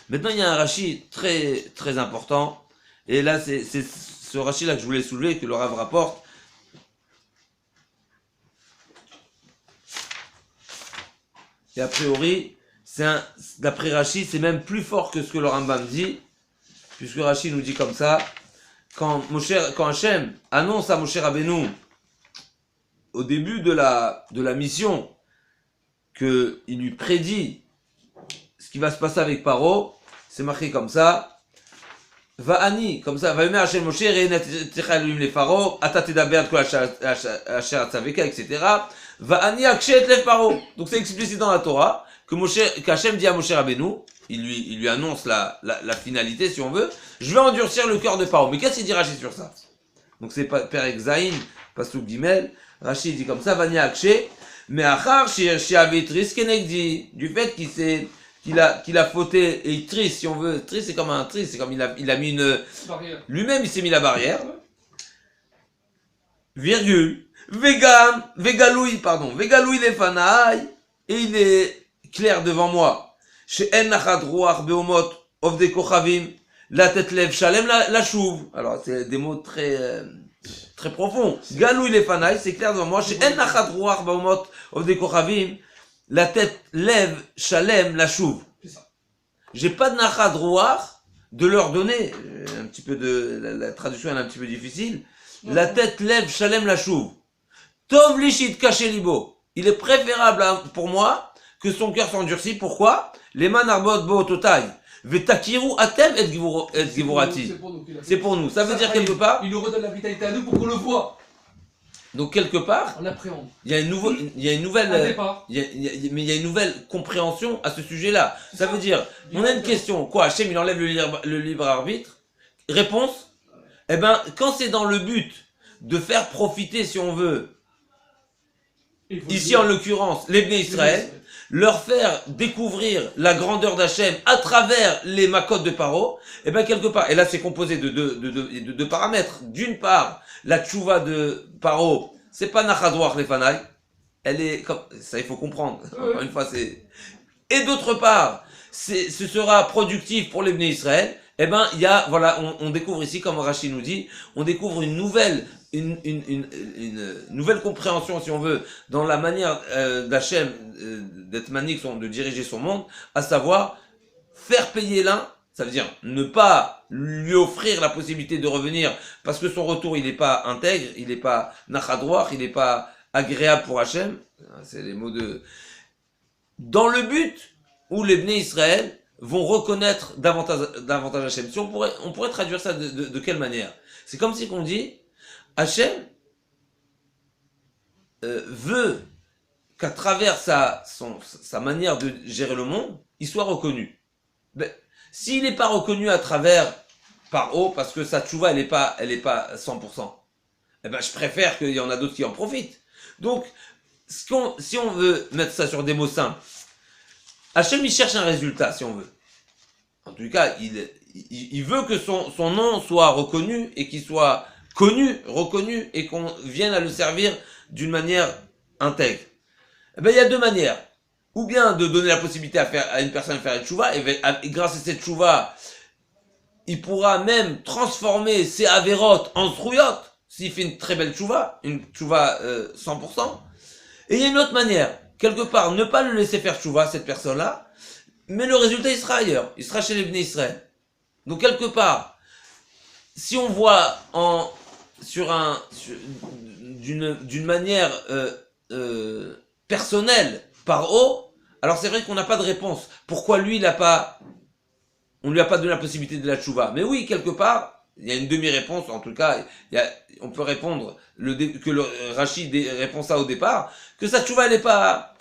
Maintenant, il y a un Rashi très, très important. Et là, c'est ce Rashi-là que je voulais soulever, que le Rav rapporte. Et a priori, d'après Rashi, c'est même plus fort que ce que le Rambam dit. Puisque Rashi nous dit comme ça. Quand Hachem annonce à Moshe Rabbeinu, au début de la mission, qu'il lui prédit ce qui va se passer avec Paro, c'est marqué comme ça. Va'ani, comme ça, Va'yomer Hashem Moshe, Re'enetecha Elohim le Paro, Ata tedaber et kol asher atzaveka, etc. Va'ani akshet lev Paro. Donc c'est explicite dans la Torah qu'Hachem dit à Moshe Rabbeinu, il lui annonce la finalité, si on veut. Je vais endurcir le cœur de Paro. Mais qu'est-ce qu'il dit Rashi sur ça? Donc c'est Perek Zayin, Pasuk Gimel. Rashi dit comme ça, Va'ani akshet, mais achar she'avetris kenegdi, du fait qu'il a fauté, et il triste, si on veut. Triste, c'est comme un triste, c'est comme il a mis une... Lui-même, il s'est mis la barrière. Virgule. Vegalouille lefanaï. Et il est clair devant moi. Chez En Nachad Ruach Beomot Ovde Kochavim. La tête lève Shalem la chouve. Alors, c'est des mots très profonds. Galouille lefanaï, c'est clair devant moi. Chez En Nachad Ruach Beomot Ovde Kochavim. La tête lève, Shalem, la chouve. J'ai pas de nachad roar de leur donner, un petit peu la traduction est un petit peu difficile. La tête lève, Shalem, la chouve. Tov lishit kaché libo. Il est préférable pour moi que son cœur s'endurcit. Pourquoi? Les man arbot bo totai. Vetakiru atem et givurati. C'est pour nous. Ça veut dire quelque part. Il nous redonne la vitalité à nous pour qu'on le voit. Donc quelque part, on l'appréhende. Il y a une nouvelle compréhension à ce sujet-là. Ça veut dire, on a une question, quoi, Hachem il enlève le libre arbitre? Réponse, quand c'est dans le but de faire profiter, si on veut, ici en l'occurrence, les Bnei Israël, leur faire découvrir la grandeur d'Hachem à travers les makot de Paro, quelque part, et là c'est composé de deux paramètres. D'une part, la tchouva de Paro, c'est pas Nachadouach Lefanai, elle est comme ça, il faut comprendre. Encore une fois, et d'autre part, ce sera productif pour les Bnei Israël. Eh ben, il y a, voilà, on découvre ici, comme Rashi nous dit, on découvre une nouvelle compréhension, si on veut, dans la manière d'Hachem d'être manique, de diriger son monde, à savoir faire payer l'un, ça veut dire ne pas lui offrir la possibilité de revenir parce que son retour il n'est pas intègre, il n'est pas nachadroach, il n'est pas agréable pour Hachem. C'est les mots de... Dans le but où les Bnei Israël vont reconnaître davantage Hachem. Si on pourrait traduire ça de quelle manière? C'est comme si on dit Hachem veut qu'à travers sa manière de gérer le monde, il soit reconnu. Ben, s'il n'est pas reconnu à travers Paro, parce que sa tchouva elle est pas 100%, eh ben je préfère qu'il y en a d'autres qui en profitent. Donc, si on veut mettre ça sur des mots simples, Hachem il cherche un résultat, si on veut. En tout cas, il veut que son nom soit reconnu et qu'il soit connu, reconnu et qu'on vienne à le servir d'une manière intègre. Eh ben, il y a deux manières. Ou bien de donner la possibilité à une personne de faire une tchouva, et grâce à cette tchouva, il pourra même transformer ses avérotes en zrouyotes, s'il fait une très belle tchouva, une tchouva 100%. Et il y a une autre manière, quelque part, ne pas le laisser faire tchouva, cette personne-là, mais le résultat, il sera ailleurs, il sera chez les Bnei Israël. Donc quelque part, si on voit d'une manière personnelle, par haut, alors c'est vrai qu'on n'a pas de réponse. Pourquoi lui, on lui a pas donné la possibilité de la tchouva? Mais oui, quelque part, il y a une demi-réponse, en tout cas, on peut répondre, que le Rachid répond ça au départ, que sa tchouva, elle n'est pas,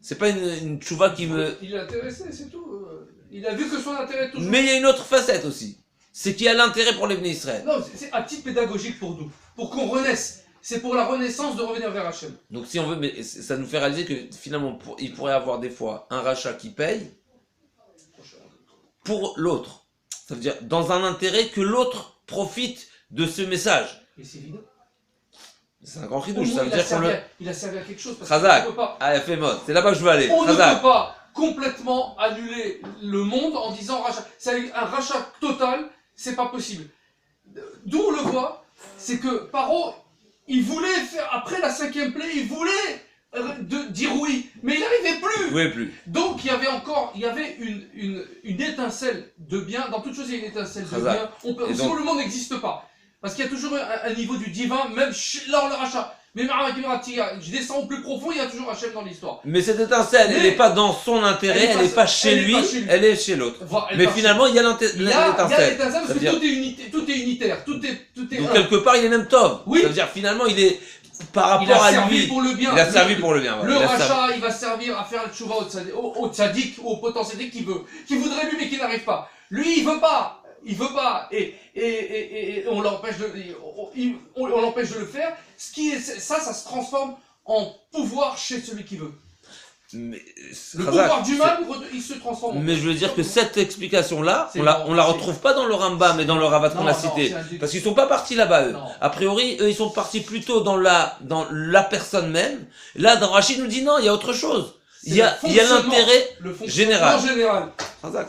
c'est pas une tchouva qui me... Il est intéressé, c'est tout. Il a vu que son intérêt toujours. Mais il y a une autre facette aussi. C'est qu'il y a l'intérêt pour les Bnei Israël. Non, c'est à titre pédagogique pour nous. Pour qu'on renaisse. C'est pour la renaissance de revenir vers Hachem. Donc si on veut, mais ça nous fait réaliser que finalement, il pourrait avoir des fois un rachat qui paye pour l'autre. Ça veut dire dans un intérêt que l'autre profite de ce message. Et c'est évident. C'est un grand ridouche, ça veut dire qu'on il a servi à quelque chose. Parce Khazak, qu'on peut pas, fais mode, c'est là-bas que je veux aller. on Khazak. ne peut pas complètement annuler le monde en disant rachat. C'est un rachat total, c'est pas possible. D'où on le voit, c'est que Paro, il voulait faire, après la 5e plaie, il voulait dire oui, mais il n'arrivait plus. Oui, plus. Donc il y avait une étincelle de bien, dans toute chose il y a une étincelle de Khazak. bien, Et sinon donc- le monde n'existe pas. Parce qu'il y a toujours un niveau du divin, même lors le rachat. Mais je descends au plus profond, il y a toujours Hachem dans l'histoire. Mais cette étincelle, elle Mais- n'est pas dans son intérêt, elle n'est pas chez lui, elle est chez l'autre. Voilà, elle Mais part finalement, il y a Il y a l'étincelle. l'étincelle Ça parce veut que dire- tout est unitaire, tout est Donc un. quelque part, il est même tov. Oui. Ça veut dire finalement, il est par Il a rapport à servi lui. pour le bien. Il a servi pour le bien. voilà. Le Il a servi. rachat, il va servir à faire le tchouva au tzaddik, au potentiel qui veut, qui voudrait lui mais qui n'arrive pas. Lui, il veut pas. Il veut pas. Et on l'empêche on l'empêche de le faire. Ça se transforme en pouvoir chez celui qui veut. Mais, Le Khazak, pouvoir du mal, il se transforme en mais je veux dire que cette explication-là, C'est on la bon, retrouve pas dans le Rambam mais dans le Ravat qu'on a Non, cité. c'est un- Parce qu'ils sont pas partis là-bas, eux. Non. A priori, eux, ils sont partis plutôt dans la personne même. Là, dans Rachid nous dit non, il y a autre chose. Il y a l'intérêt le fonctionnement général. général. Khazak.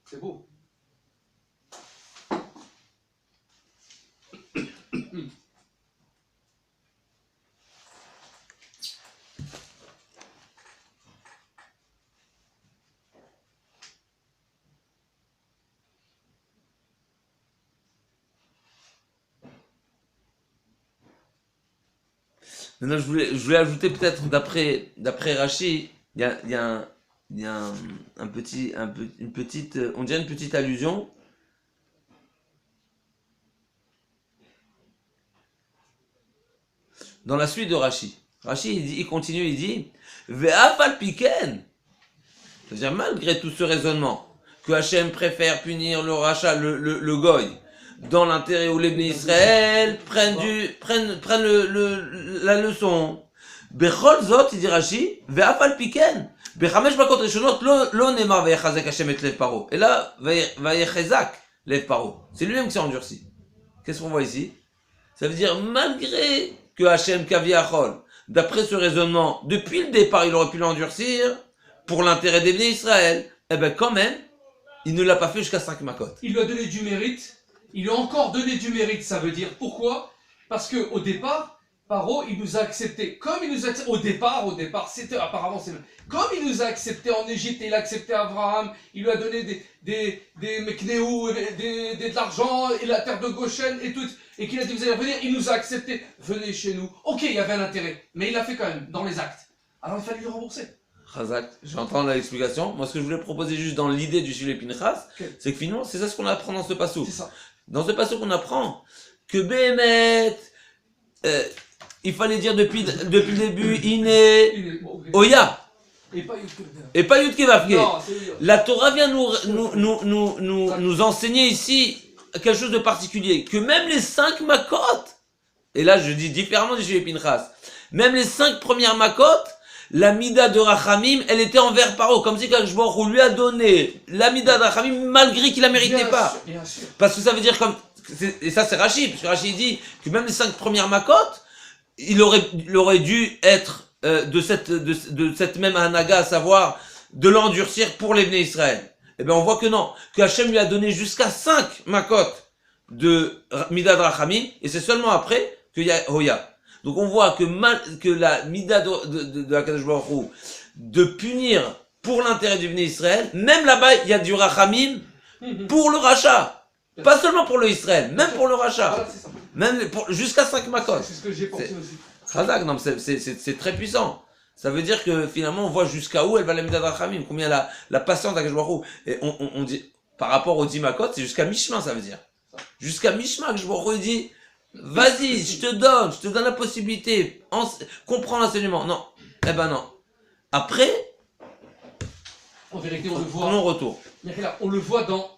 C'est beau. Maintenant, je voulais ajouter peut-être d'après Rachid, il y a une petite, on dirait une petite allusion. Dans la suite de Rachid. Rachid, il continue, il dit, Ve'afal piken. C'est-à-dire, malgré tout ce raisonnement, que Hachem préfère punir le rachat, le goy, dans l'intérêt où les Bnei Israël prennent la leçon. Bechol zot, il dit Rashi, ve'afal piken. Bechamesh bakot rishonot, lo nemar ve'yechazek Hashem et lev paro. Et là, ve'yechazak lev paro. C'est lui-même qui s'est endurci. Qu'est-ce qu'on voit ici? Ça veut dire, malgré que Hachem Kaviachol, d'après ce raisonnement, depuis le départ, il aurait pu l'endurcir pour l'intérêt des Bnei Israël, eh ben quand même, il ne l'a pas fait jusqu'à 5 makot. Il lui a donné du mérite. Il lui a encore donné du mérite, ça veut dire. Pourquoi? Parce qu'au départ, Paro, il nous a accepté. Comme il nous a accepté, au départ, c'était apparemment, c'est comme il nous a accepté en Égypte, il a accepté Abraham, il lui a donné des Meknéou, de l'argent, et la terre de Goshen, et tout, et qu'il a dit, vous allez revenir, il nous a accepté, venez chez nous. Ok, il y avait un intérêt, mais il l'a fait quand même, dans les actes. Alors il fallait lui rembourser. Razak, j'entends l'explication. Moi, ce que je voulais proposer juste dans l'idée du Shilei Pinchas, c'est que finalement, c'est ça ce qu'on apprend dans ce passou. C'est ça. Dans ce passou qu'on apprend que Béhémet, il fallait dire depuis le début, Iné, Oya, Et pas Yud Kevavke. et pas Yud Kevavke. Non, c'est Oya. La Torah vient nous enseigner ici quelque chose de particulier, que même les 5 makot, et là je dis différemment du Shilei Pinchas, même les 5 premières makot, la mida de Rachamim, elle était envers Paro, comme si Kadosh Baruch Hu lui a donné la mida de Rachamim malgré qu'il la méritait pas. Bien sûr. Parce que ça veut dire comme, et ça c'est Rachid, parce que Rachid dit que même les 5 premières makot, il aurait dû être de cette même anaga, à savoir de l'endurcir pour les Bnei Israël. Eh bien on voit que non, que Hachem lui a donné jusqu'à 5 makot de mida de Rachamim, et c'est seulement après qu'il y a Hoya. Donc on voit que la mida de Akadosh Baruch Hu, de punir pour l'intérêt du Bnei Israël, même là-bas il y a du rachamim pour le rachat. Pas seulement pour le Israël, même pour le rachat. Voilà, c'est ça. Même jusqu'à 5 makot. C'est ce que j'ai pensé aussi. Razak, non, c'est très puissant. Ça veut dire que finalement on voit jusqu'à où elle va la mida de rachamim, combien la patience d'Akadosh Baruch Hu. Et on dit, par rapport aux 10 makot, c'est jusqu'à Mishma, ça veut dire. Jusqu'à Mishma que je Baruch Hu dit, vas-y, je te donne la possibilité, comprends l'enseignement. Non, eh ben non. Après, En vérité, on le voit. non-retour. On le voit dans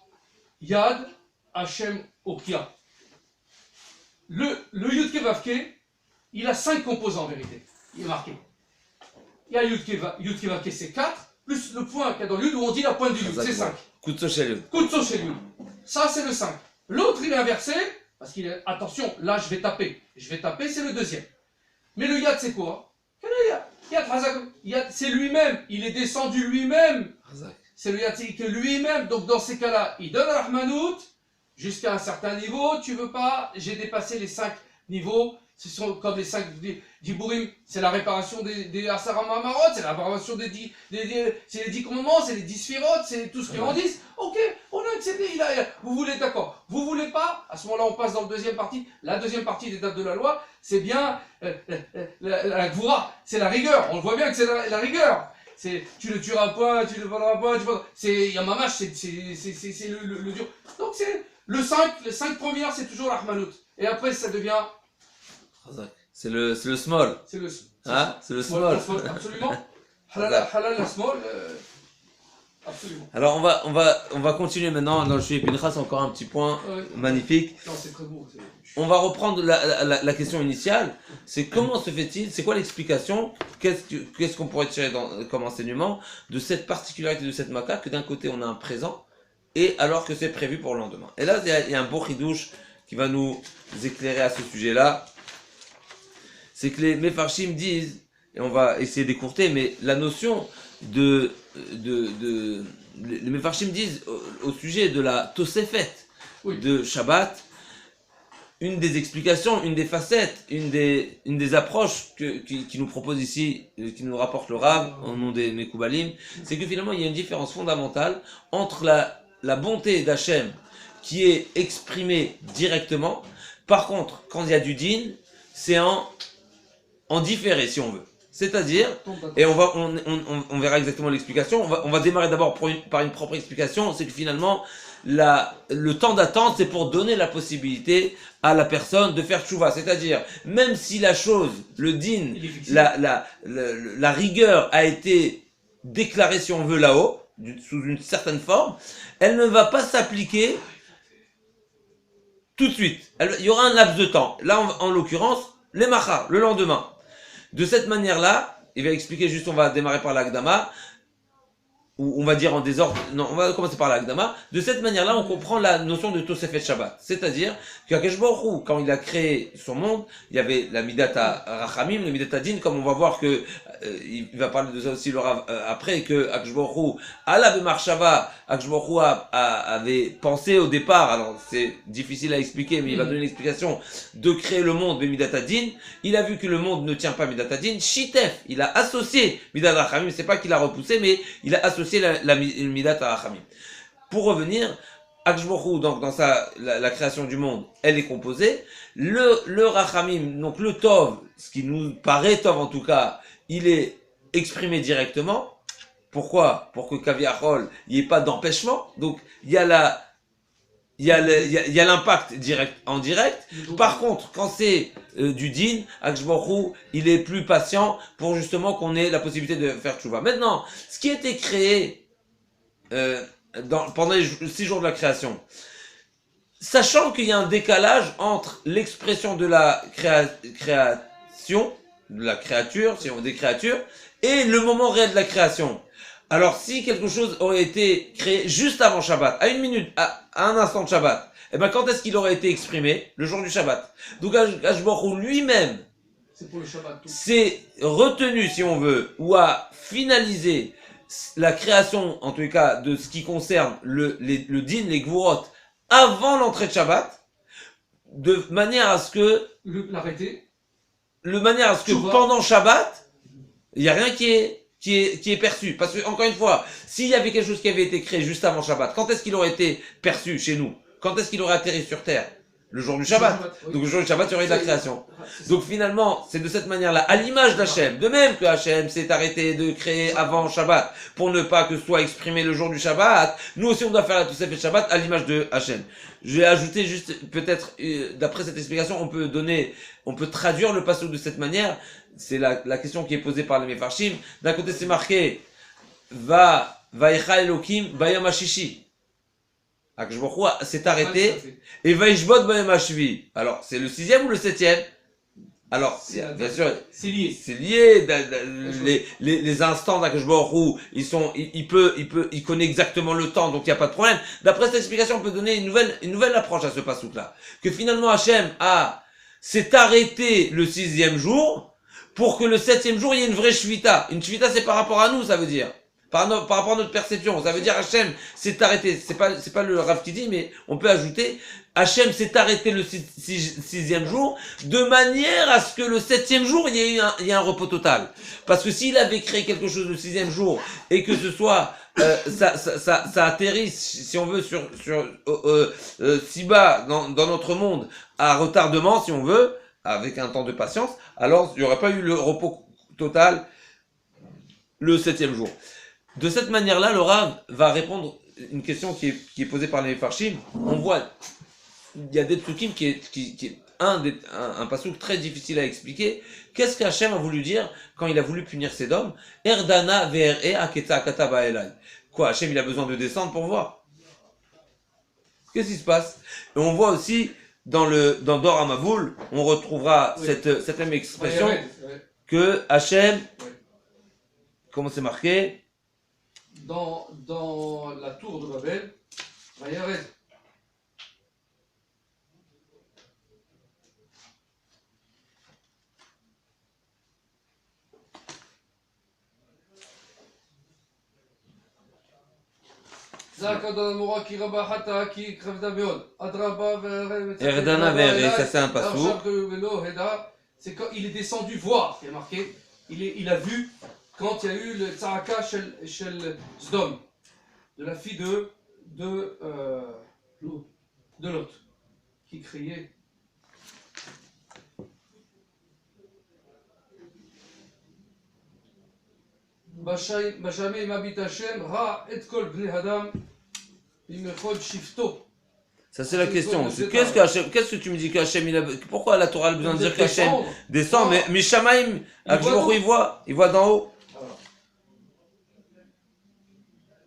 Yad Hashem Okia. Le Yud Kevavke, il a 5 composants en vérité. Il est marqué. Il y a Yud Kevavke, c'est 4, plus le point qu'il y a dans le Yud où on dit la pointe du Yud, c'est 5. Kutso Shel. Kutso chez lui. Ça, c'est le 5. L'autre, il est inversé, parce qu'il est. Attention, là, je vais taper. C'est le deuxième. Mais le Yad, c'est quoi? Quel est le Yad? Yad Hazak. Yad, c'est lui-même. Il est descendu lui-même. C'est le Yad, c'est que lui-même. Donc, dans ces cas-là, il donne la Rahmanout jusqu'à un certain niveau. Tu veux pas? J'ai dépassé les 5 niveaux. Ce sont comme les 5 d'Ibourim. C'est la réparation des Asara Mamarot. C'est la réparation c'est les 10 commandements. C'est les 10 sphirotes. C'est tout ce qui en 10. Ok, on a accepté. Vous voulez, d'accord. Vous voulez pas? À ce moment-là, on passe dans la deuxième partie. La deuxième partie des dates de la loi, c'est bien la Gvoura. C'est la rigueur. On le voit bien que c'est la rigueur. C'est tu ne tueras pas, tu ne voleras pas. C'est Yamamash, c'est le dur. Donc c'est le 5. Les 5 premières, c'est toujours l'Ahmanout. Et après, ça devient. C'est le small. C'est le small. Absolument. Halal, la small. Absolument. Alors on va continuer maintenant dans le Shilei Pinchas, encore un petit point magnifique. Non, c'est très beau. On va reprendre la question initiale. C'est comment se fait-il, c'est quoi l'explication, qu'est-ce qu'on pourrait tirer comme enseignement de cette particularité de cette Makkah, que d'un côté on a un présent, et alors que c'est prévu pour le lendemain. Et là il y a un beau chidouche qui va nous éclairer à ce sujet-là. C'est que les Mefarshim disent, et on va essayer d'écourter, mais la notion les Mefarshim disent au sujet de la Tosefet de Shabbat, une des explications, une des facettes, une des approches qui nous propose ici, qui nous rapporte le Rav, au nom des Mekoubalim, c'est que finalement il y a une différence fondamentale entre la bonté d'Hachem qui est exprimée directement. Par contre, quand il y a du din, c'est en différé si on veut. C'est-à-dire, et on verra exactement l'explication, on va démarrer d'abord par une propre explication, c'est que finalement, le temps d'attente, c'est pour donner la possibilité à la personne de faire tchouva. C'est-à-dire, même si la chose, le din, la rigueur a été déclarée, si on veut, là-haut, sous une certaine forme, elle ne va pas s'appliquer tout de suite. Il y aura un laps de temps. Là, en l'occurrence, les machar, le lendemain. De cette manière-là, il va expliquer juste, on va démarrer par l'Agdama, ou on va dire en désordre, non, on va commencer par l'Agdama. De cette manière-là, on comprend la notion de Tosefet Shabbat. C'est-à-dire qu'Akadosh Baruch Hu, quand il a créé son monde, il y avait la Midata Rachamim, la Midata Din, comme on va voir que, il va parler de ça aussi le Rav, après, que Akadosh Baruch Hu, à la Bemarshava, Akadosh Baruch Hu avait pensé au départ, alors c'est difficile à expliquer, mais il va donner l'explication, de créer le monde Midata Din. Il a vu que le monde ne tient pas Midata Din, Shitef, il a associé Midata Rachamim, c'est pas qu'il a repoussé, mais il a associé la Midat à Rachamim. Pour revenir, Akadosh Baruch Hu, donc dans la création du monde, elle est composée. Le Rachamim, donc le Tov, ce qui nous paraît Tov en tout cas, il est exprimé directement. Pourquoi? Pour que Kaviachol, il n'y ait pas d'empêchement. Donc il y a l'impact direct en direct. Par contre, quand c'est du din, Akadosh Baruch Hu, il est plus patient pour justement qu'on ait la possibilité de faire tchouva. Maintenant, ce qui a été créé pendant les 6 jours de la création, sachant qu'il y a un décalage entre l'expression de la création, de la créature, si on des créatures, et le moment réel de la création. Alors, si quelque chose aurait été créé juste avant Shabbat, à une minute, à un instant de Shabbat, eh ben, quand est-ce qu'il aurait été exprimé? Le jour du Shabbat. Donc, Akadosh Baruch Hu lui-même, c'est pour le Shabbat. c'est retenu, si on veut, ou a finalisé la création, en tous les cas, de ce qui concerne le din, les gvurot, avant l'entrée de Shabbat, de manière à ce que, l'arrêter, manière à ce que pendant Shabbat, il n'y a rien qui est perçu. Parce que, encore une fois, s'il y avait quelque chose qui avait été créé juste avant Shabbat, quand est-ce qu'il aurait été perçu chez nous? Quand est-ce qu'il aurait atterri sur Terre? Le jour du Shabbat. Oui. Donc le jour du Shabbat, il y aurait de la création. Donc finalement, c'est de cette manière-là, à l'image d'Hachem, de même que Hachem s'est arrêté de créer avant Shabbat, pour ne pas que soit exprimé le jour du Shabbat, nous aussi on doit faire la Tosefet Shabbat à l'image de Hachem. Je vais ajouter juste, peut-être, d'après cette explication, on peut traduire le pasuk de cette manière. C'est la question qui est posée par les Mefarshim. D'un côté, c'est marqué, Vaïcha Elohim Bayom HaShishi. Akadosh Baruch Hu s'est arrêté, et Vaishbot Bayom HaShvi. Alors, c'est le 6e ou le 7e? Alors, bien sûr, c'est lié. C'est lié. Les instants d'Akadosh Baruch Hu, il connaît exactement le temps, donc il n'y a pas de problème. D'après cette explication, on peut donner une nouvelle approche à ce passouk-là. Que finalement, Hachem s'est arrêté le 6e jour, pour que le 7e jour, il y ait une vraie shvita. Une shvita, c'est par rapport à nous, ça veut dire. Par rapport à notre perception. Ça veut dire Hachem s'est arrêté. C'est pas le Rav qui dit, mais on peut ajouter, Hachem s'est arrêté le 6e jour, de manière à ce que le 7e jour, il y ait un repos total. Parce que s'il avait créé quelque chose le 6e jour, et que ce soit, ça atterrisse, si on veut, si bas, dans notre monde, à retardement, si on veut, avec un temps de patience, alors il n'y aurait pas eu le repos total le 7e jour. De cette manière-là, le Rav va répondre une question qui est posée par les Mefarshim. On voit, il y a des psukim qui est un passouk très difficile à expliquer. Qu'est-ce qu'Hachem a voulu dire quand il a voulu punir Sédom? Erdana ve'er'e aketa akata ba'elai. Quoi, Hachem il a besoin de descendre pour voir? Qu'est-ce qui se passe? Et on voit aussi dans Dor HaMavul, on retrouvera cette même expression que Hachem, comment c'est marqué? Dans la tour de Babel, Vayared. Erdana ve'er'e, ça c'est un passouk. C'est quand il est descendu voir, il est marqué, il a vu quand il y a eu le Tzaraka Shel Sdom, de la fille de Lot, qui criait. Bashamei Mabit Hashem, Ra et Kol Bnei Adam, Bimechol Shifto. Ça c'est la question. Qu'est-ce que tu me dis qu'Hachem pourquoi la Torah a besoin de dire qu'Hachem descend? Mais Mishamaim, il voit d'en haut.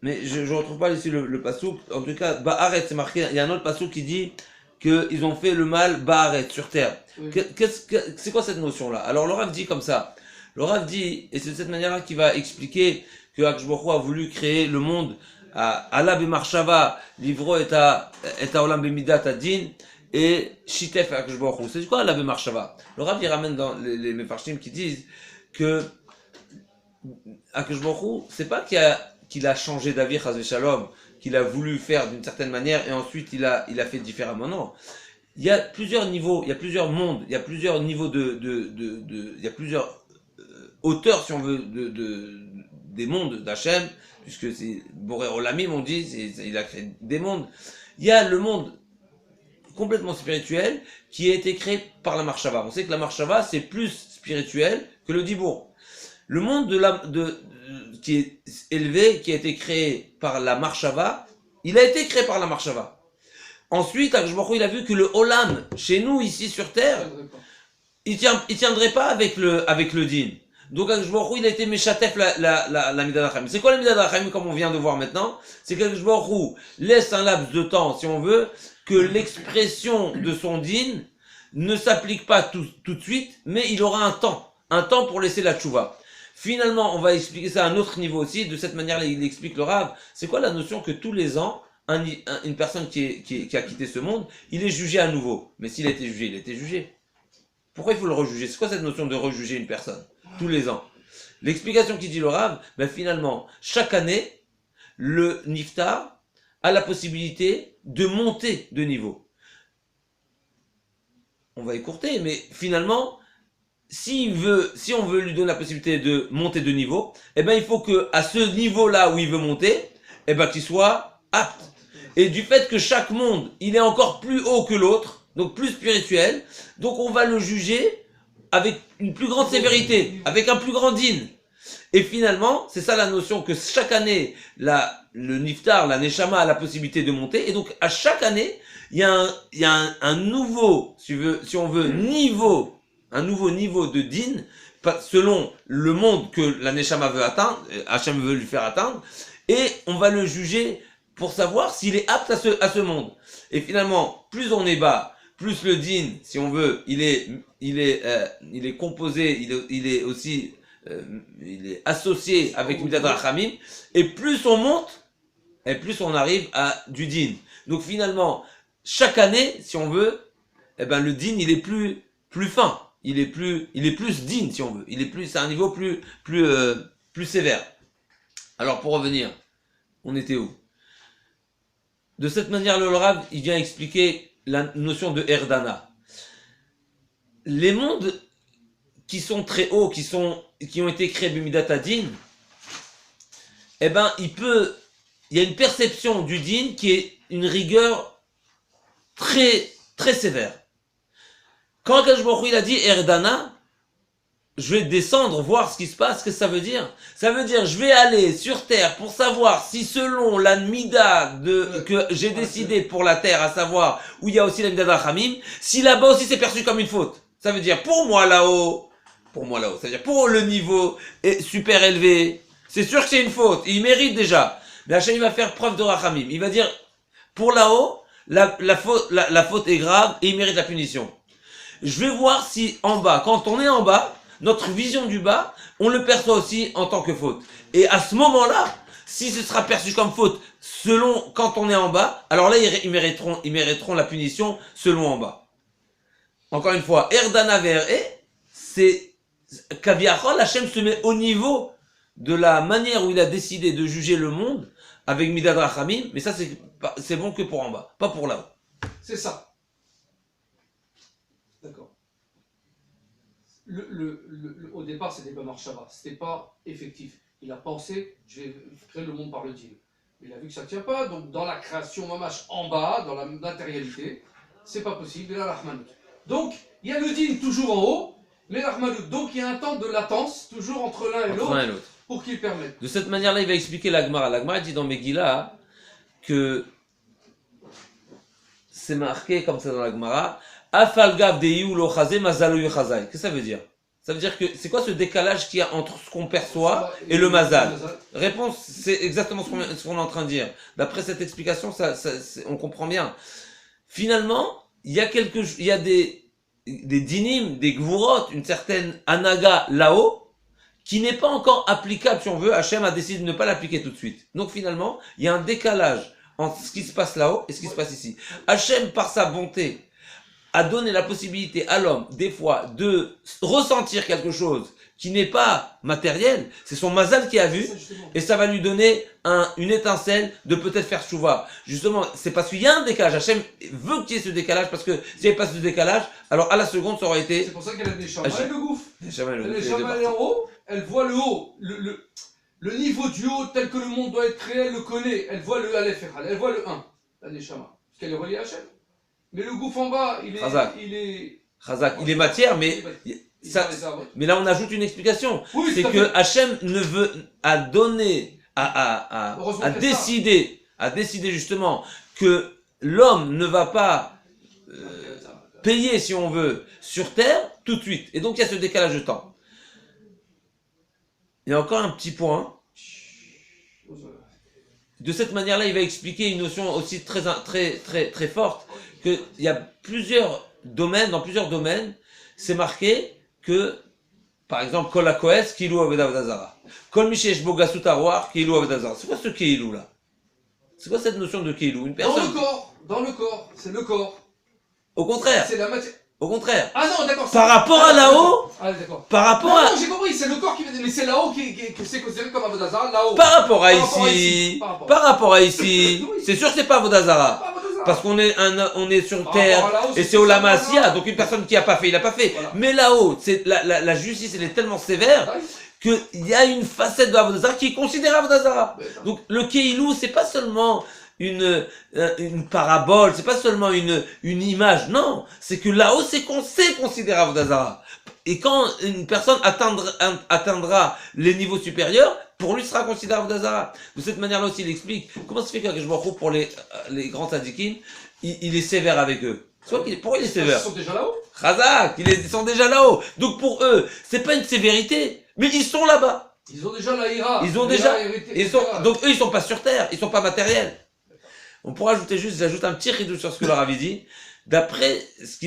Mais je ne retrouve pas ici le passouk. En tout cas, Ba'aret, c'est marqué. Il y a un autre passouk qui dit qu'ils ont fait le mal Ba'aret, sur terre. Oui. C'est quoi cette notion-là? Alors le Rav dit comme ça, Le Rav dit, et c'est de cette manière-là qu'il va expliquer que Akadosh Baruch Hu a voulu créer le monde à Allah Bemarshava, Livro et à Olam Bemidat Adin, et Shitef Akadosh Baruch Hu. C'est quoi Allah Bemarshava? Le Rav il ramène dans les Mefarshim qui disent que Akadosh Baruch Hu, c'est pas qu'il a changé d'avis, Chas Shalom, qu'il a voulu faire d'une certaine manière et ensuite il a fait différemment. Non. Il y a plusieurs niveaux, il y a plusieurs mondes, il y a plusieurs niveaux il y a plusieurs hauteurs, si on veut, des mondes d'Hachem, puisque c'est Boré Olamim, on dit, il a créé des mondes. Il y a le monde complètement spirituel qui a été créé par la Marshava. On sait que la Marshava, c'est plus spirituel que le Dibour. Le monde qui est élevé, qui a été créé par la Marshava, il a été créé par la Marshava. Ensuite, Akadosh Baruch Hu, il a vu que le Olam, chez nous, ici sur Terre, il tiendrait pas avec le din. Donc Akadosh Baruch Hu, il a été méchatef la Midat Rachamim. C'est quoi la Midat Rachamim, comme on vient de voir maintenant? C'est qu'Akadosh Baruch Hu laisse un laps de temps, si on veut, que l'expression de son din ne s'applique pas tout de suite, mais il aura un temps pour laisser la tchouva. Finalement, on va expliquer ça à un autre niveau aussi. De cette manière-là, il explique le Rav. C'est quoi la notion que tous les ans, une personne qui a quitté ce monde, il est jugé à nouveau. Mais s'il a été jugé, il a été jugé. Pourquoi il faut le rejuger? C'est quoi cette notion de rejuger une personne? Tous les ans. L'explication qui dit le Rav, finalement, chaque année, le Niftar a la possibilité de monter de niveau. On va écourter, mais finalement, si on veut lui donner la possibilité de monter de niveau, il faut que à ce niveau-là où il veut monter, qu'il soit apte. Et du fait que chaque monde, il est encore plus haut que l'autre, donc plus spirituel, donc on va le juger avec une plus grande sévérité, avec un plus grand din. Et finalement, c'est ça la notion que chaque année, le Niftar, la Neshama a la possibilité de monter, et donc à chaque année, il y a un nouveau, si on veut, un nouveau niveau de din, selon le monde que la Neshama veut atteindre, Hachem veut lui faire atteindre, et on va le juger pour savoir s'il est apte à ce monde. Et finalement, plus on est bas, plus le din, si on veut, il est composé, il est aussi, il est associé avec Midat Rachamim, et plus on monte, et plus on arrive à du din. Donc finalement, chaque année, si on veut, le din, il est plus fin. Il est plus din, si on veut. C'est un niveau plus sévère. Alors, pour revenir, on était où? De cette manière, le Rav, il vient expliquer la notion de Erdana. Les mondes qui sont très hauts, qui ont été créés B'midat Adin, il y a une perception du din qui est une rigueur très, très sévère. Quand Akadosh Baruch Hu, il a dit Erdana, je vais descendre, voir ce qui se passe, qu'est-ce que ça veut dire? Ça veut dire, je vais aller sur terre pour savoir si selon la mida que j'ai décidé pour la terre, à savoir où il y a aussi la mida d'Rachamim, si là-bas aussi c'est perçu comme une faute. Ça veut dire, pour moi là-haut, ça veut dire, pour le niveau est super élevé, c'est sûr que c'est une faute, il mérite déjà. Mais Hachem, il va faire preuve de Rachamim. Il va dire, pour là-haut, la faute est grave et il mérite la punition. Je vais voir si en bas, quand on est en bas, notre vision du bas, on le perçoit aussi en tant que faute. Et à ce moment-là, si ce sera perçu comme faute selon quand on est en bas, alors là, ils mériteront la punition selon en bas. Encore une fois, Erdana Ver'e, c'est Kaviachol, Hachem se met au niveau de la manière où il a décidé de juger le monde avec Midad Rachamim, mais ça c'est bon que pour en bas, pas pour là-haut. C'est ça. D'accord. Au départ, c'était pas Marshava, c'était pas effectif. Il a pensé, je vais créer le monde par le deal. Il a vu que ça ne tient pas, donc dans la création mamash en bas, dans la matérialité, c'est pas possible, il a l'Armanout. Donc, il y a le din toujours en haut, mais l'Armanout. Donc, il y a un temps de latence, toujours entre l'un et l'autre, pour qu'il permette. De cette manière-là, il va expliquer l'Agmara. L'Agmara dit dans Megillah que c'est marqué comme ça dans l'Agmara. Qu'est-ce que ça veut dire? Ça veut dire que c'est quoi ce décalage qu'il y a entre ce qu'on perçoit et le mazal? Réponse, c'est exactement ce qu'on est en train de dire. D'après cette explication, on comprend bien. Finalement, il y a des dinim, des gvurot, une certaine anaga là-haut, qui n'est pas encore applicable, si on veut. Hachem a décidé de ne pas l'appliquer tout de suite. Donc finalement, il y a un décalage entre ce qui se passe là-haut et ce qui se passe ici. Hachem, par sa bonté, a donné la possibilité à l'homme, des fois, de ressentir quelque chose qui n'est pas matériel. C'est son mazal qui a vu, et ça va lui donner une étincelle de peut-être faire chouva. Justement, c'est parce qu'il y a un décalage. Hachem veut qu'il y ait ce décalage, parce que s'il n'y avait pas ce décalage, alors à la seconde, ça aurait été... C'est pour ça qu'elle a des chamas et le gouffre. Les chamas, elle est en haut, elle voit le haut, le niveau du haut tel que le monde doit être créé, elle le connaît. Elle voit le Aleph Echad, elle voit le 1, la Neshama. Parce qu'elle est reliée à Hachem. Mais le gouffre en bas, il est... Chazak, il est matière, mais... Mais là, on ajoute une explication. Oui, c'est que Hachem a donné, a décidé justement que l'homme ne va pas payer, si on veut, sur terre tout de suite. Et donc, il y a ce décalage de temps. Il y a encore un petit point. De cette manière-là, il va expliquer une notion aussi très forte, qu'il y a plusieurs domaines, dans plusieurs domaines, c'est marqué que, par exemple, Kol HaKohes, Kilu Aved Avodazara. Kol Mishesh Bogasut Aroar, Kilu Aved Avodazara. C'est quoi ce Kilu là? C'est quoi cette notion de Kilu? Une personne... Dans le corps, c'est le corps. Au contraire. C'est la matière. Au contraire. Ah non, d'accord. Par rapport à là-haut, par rapport non, à... Non, j'ai compris, c'est le corps qui... Mais c'est là-haut qui c'est considéré comme Avodazara, là-haut. Par rapport à ici, c'est sûr que c'est pas Avodazara. Parce qu'on est sur terre, et c'est au Lamasia, donc une personne qui a pas fait, il a pas fait. Voilà. Mais là-haut, la justice, elle est tellement sévère, qu'il y a une facette de Avodazara qui est considérée Avodazara. Donc, le Keilou, c'est pas seulement une parabole, c'est pas seulement une image, non. C'est que là-haut, c'est considéré Avodazara. Et quand une personne atteindra les niveaux supérieurs, pour lui, sera considéré Avodazara. De cette manière-là aussi, il explique comment ça se fait qu'Akadosh Baruch Hu, pour les grands tzadikim, il est sévère avec eux. Pourquoi il est sévère? Ils sont déjà là-haut. Chazak, ils sont déjà là-haut. Donc pour eux, c'est pas une sévérité, mais ils sont là-bas. Ils ont déjà la ira. Donc eux, ils sont pas sur terre, ils sont pas matériels. On pourra ajouter j'ajoute un petit ridou sur ce que leur avait dit. D'après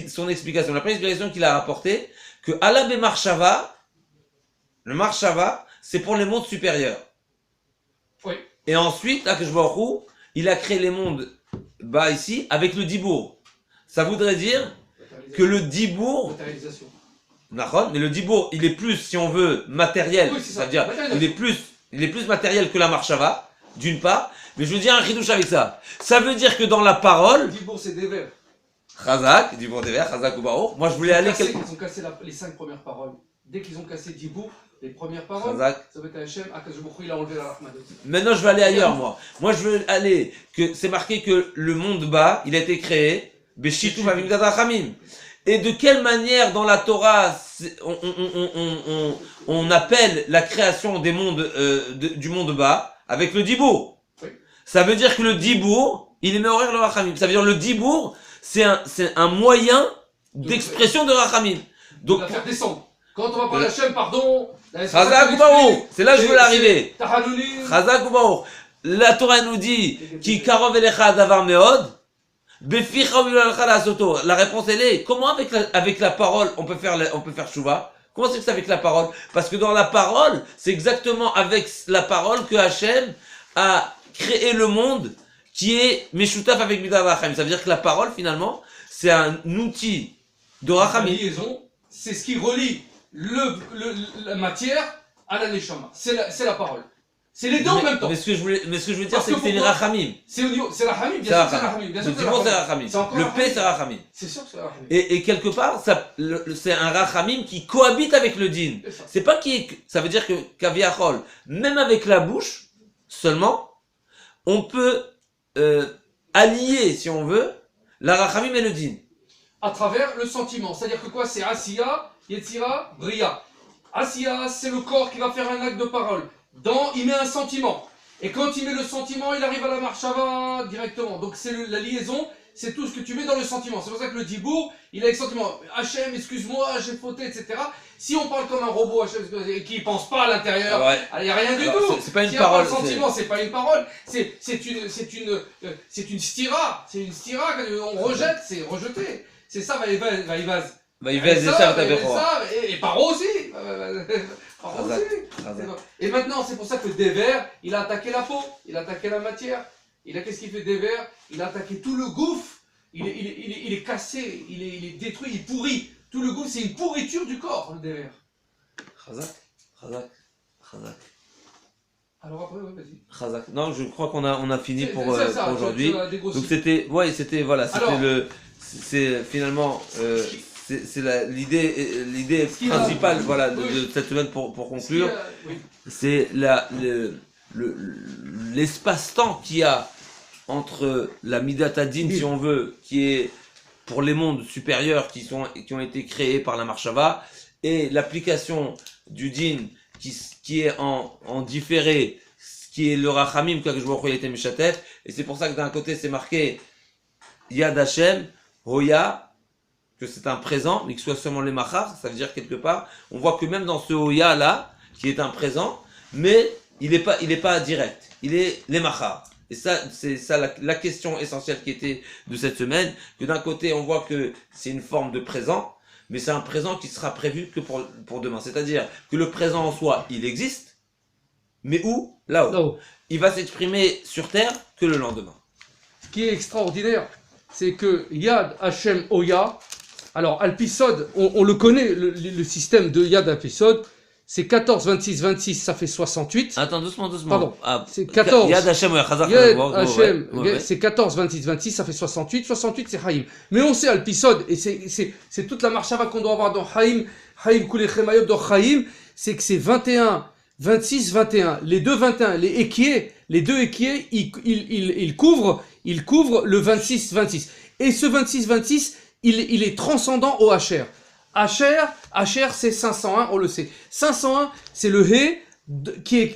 son explication, d'après l'explication qu'il a rapportée, que Alab et Marshava, le Marshava, c'est pour les mondes supérieurs. Oui. Et ensuite, Akadosh Baruch Hu, il a créé les mondes bas ici avec le Dibour. Ça voudrait dire que le Dibour, mais le Dibour, il est plus, si on veut, matériel. Oui, c'est-à-dire, il est plus matériel que la Marshava, d'une part. Mais je veux dire un chidouche avec ça. Ça veut dire que dans la parole, le Dibour, c'est des vers. Chazak, Dibour des vers, Chazak ou Baruch. Moi, je voulais aller Ils ont cassé les 5 premières paroles. Dès qu'ils ont cassé Dibour, les premières paroles, Chazak. ça va être Hachem, Akadosh Baruch Hu, il a enlevé la Rahman. Maintenant, je vais aller ailleurs, moi. Moi, je veux aller, que c'est marqué que le monde bas, il a été créé, Beshitu Vavimdad Rachamim. Et de quelle manière, dans la Torah, on appelle la création des mondes, du monde bas, avec le Dibour. Oui. Ça veut dire que le Dibour, il est meilleur le Rachamim. Ça veut dire que le Dibour, c'est un moyen d'expression de Rachamim. Donc, la faire descendre. Quand on va parler Hachem, pardon. Chazak ou Baruch, c'est là que je veux l'arriver. Chazak ou Baruch. La Torah nous dit qui karov elecha davar meod, beficha u'lalcha la'asoto. La réponse elle est comment avec la parole on peut faire chouva? Comment c'est que c'est avec la parole? Parce que dans la parole, c'est exactement avec la parole que Hachem a créé le monde qui est meshutaf avec Midat Rachamim. Ça veut dire que la parole finalement, c'est un outil de Rachamim. C'est ce qui relie la matière à la neshama. C'est la parole. C'est les deux en même temps. Mais ce que je veux dire, c'est que c'est les Rachamim. C'est Rachamim, bien sûr, c'est Rachamim. Le Dibour, c'est Rachamim. Le P, c'est Rachamim. C'est sûr que c'est Rachamim. Et quelque part, c'est un Rachamim qui cohabite avec le Din. C'est pas ça veut dire que Kaviachol, même avec la bouche, seulement, on peut allier, si on veut, la Rachamim et le Din. À travers le sentiment. C'est-à-dire que quoi? C'est Asiya, Yetzira, Bria. Asiya, c'est le corps qui va faire un acte de parole. Il met un sentiment. Et quand il met le sentiment, il arrive à la marshava directement. Donc c'est la liaison, c'est tout ce que tu mets dans le sentiment. C'est pour ça que le Dibour, il a le sentiment. Hachem, excuse-moi, j'ai fauté, etc. Si on parle comme un robot, Hachem, qui ne pense pas à l'intérieur, il n'y a rien du tout. C'est pas une parole. Si il n'y a pas de sentiment, c'est pas une parole. C'est une stira. C'est une stira. On rejette, c'est rejeté. C'est ça, Vaïvaz. Vaïvaz, c'est ça, et Paro aussi. Arrosé. Chazak. Et maintenant, c'est pour ça que Dever, il a attaqué la peau, il a attaqué la matière. Qu'est-ce qu'il fait Dever? Il a attaqué tout le gouffre. Il est cassé, il est détruit, il pourrit. Tout le gouffre, c'est une pourriture du corps, le Dever. Chazak. Alors après, ouais, vas-y. Chazak. Non, je crois qu'on a fini pour Ça, aujourd'hui. tu as dégrossi. Donc c'est finalement l'idée principale de cette semaine pour conclure. C'est l'espace-temps qu'il y a entre la Midat Hadin, si on veut, qui est pour les mondes supérieurs qui ont été créés par la Marshava, et l'application du din qui est en différé, qui est le Rachamim, que je vois était Meshatef, et c'est pour ça que d'un côté c'est marqué Yad Hashem, Hoya, que c'est un présent, mais que ce soit seulement les Machar, ça veut dire quelque part, on voit que même dans ce Hoya là, qui est un présent, mais il est pas direct, il est les Machar. Et ça, c'est ça la question essentielle qui était de cette semaine, que d'un côté on voit que c'est une forme de présent, mais c'est un présent qui sera prévu que pour demain. C'est-à-dire que le présent en soi, il existe, mais où? Là-haut. Il va s'exprimer sur terre que le lendemain. Ce qui est extraordinaire, c'est que Yad Hashem Oya, alors Alpisod, on le connaît, le système de Yad Alpisod, c'est 14, 26, 26, ça fait 68. Attends, doucement. Pardon, c'est 14. Yad Hashem, c'est 14, 26, 26, ça fait 68. 68, c'est Haïm. Mais on sait Alpisod, et c'est toute la marchava qu'on doit avoir dans Haïm Kulechem Ayot dans Haïm, c'est que c'est 21, 26, 21. Les deux 21, les deux équiers, ils couvrent le 26, 26. Et ce 26, 26, il est transcendant au Hacher. Hacher, c'est 501, on le sait. 501, c'est le He qui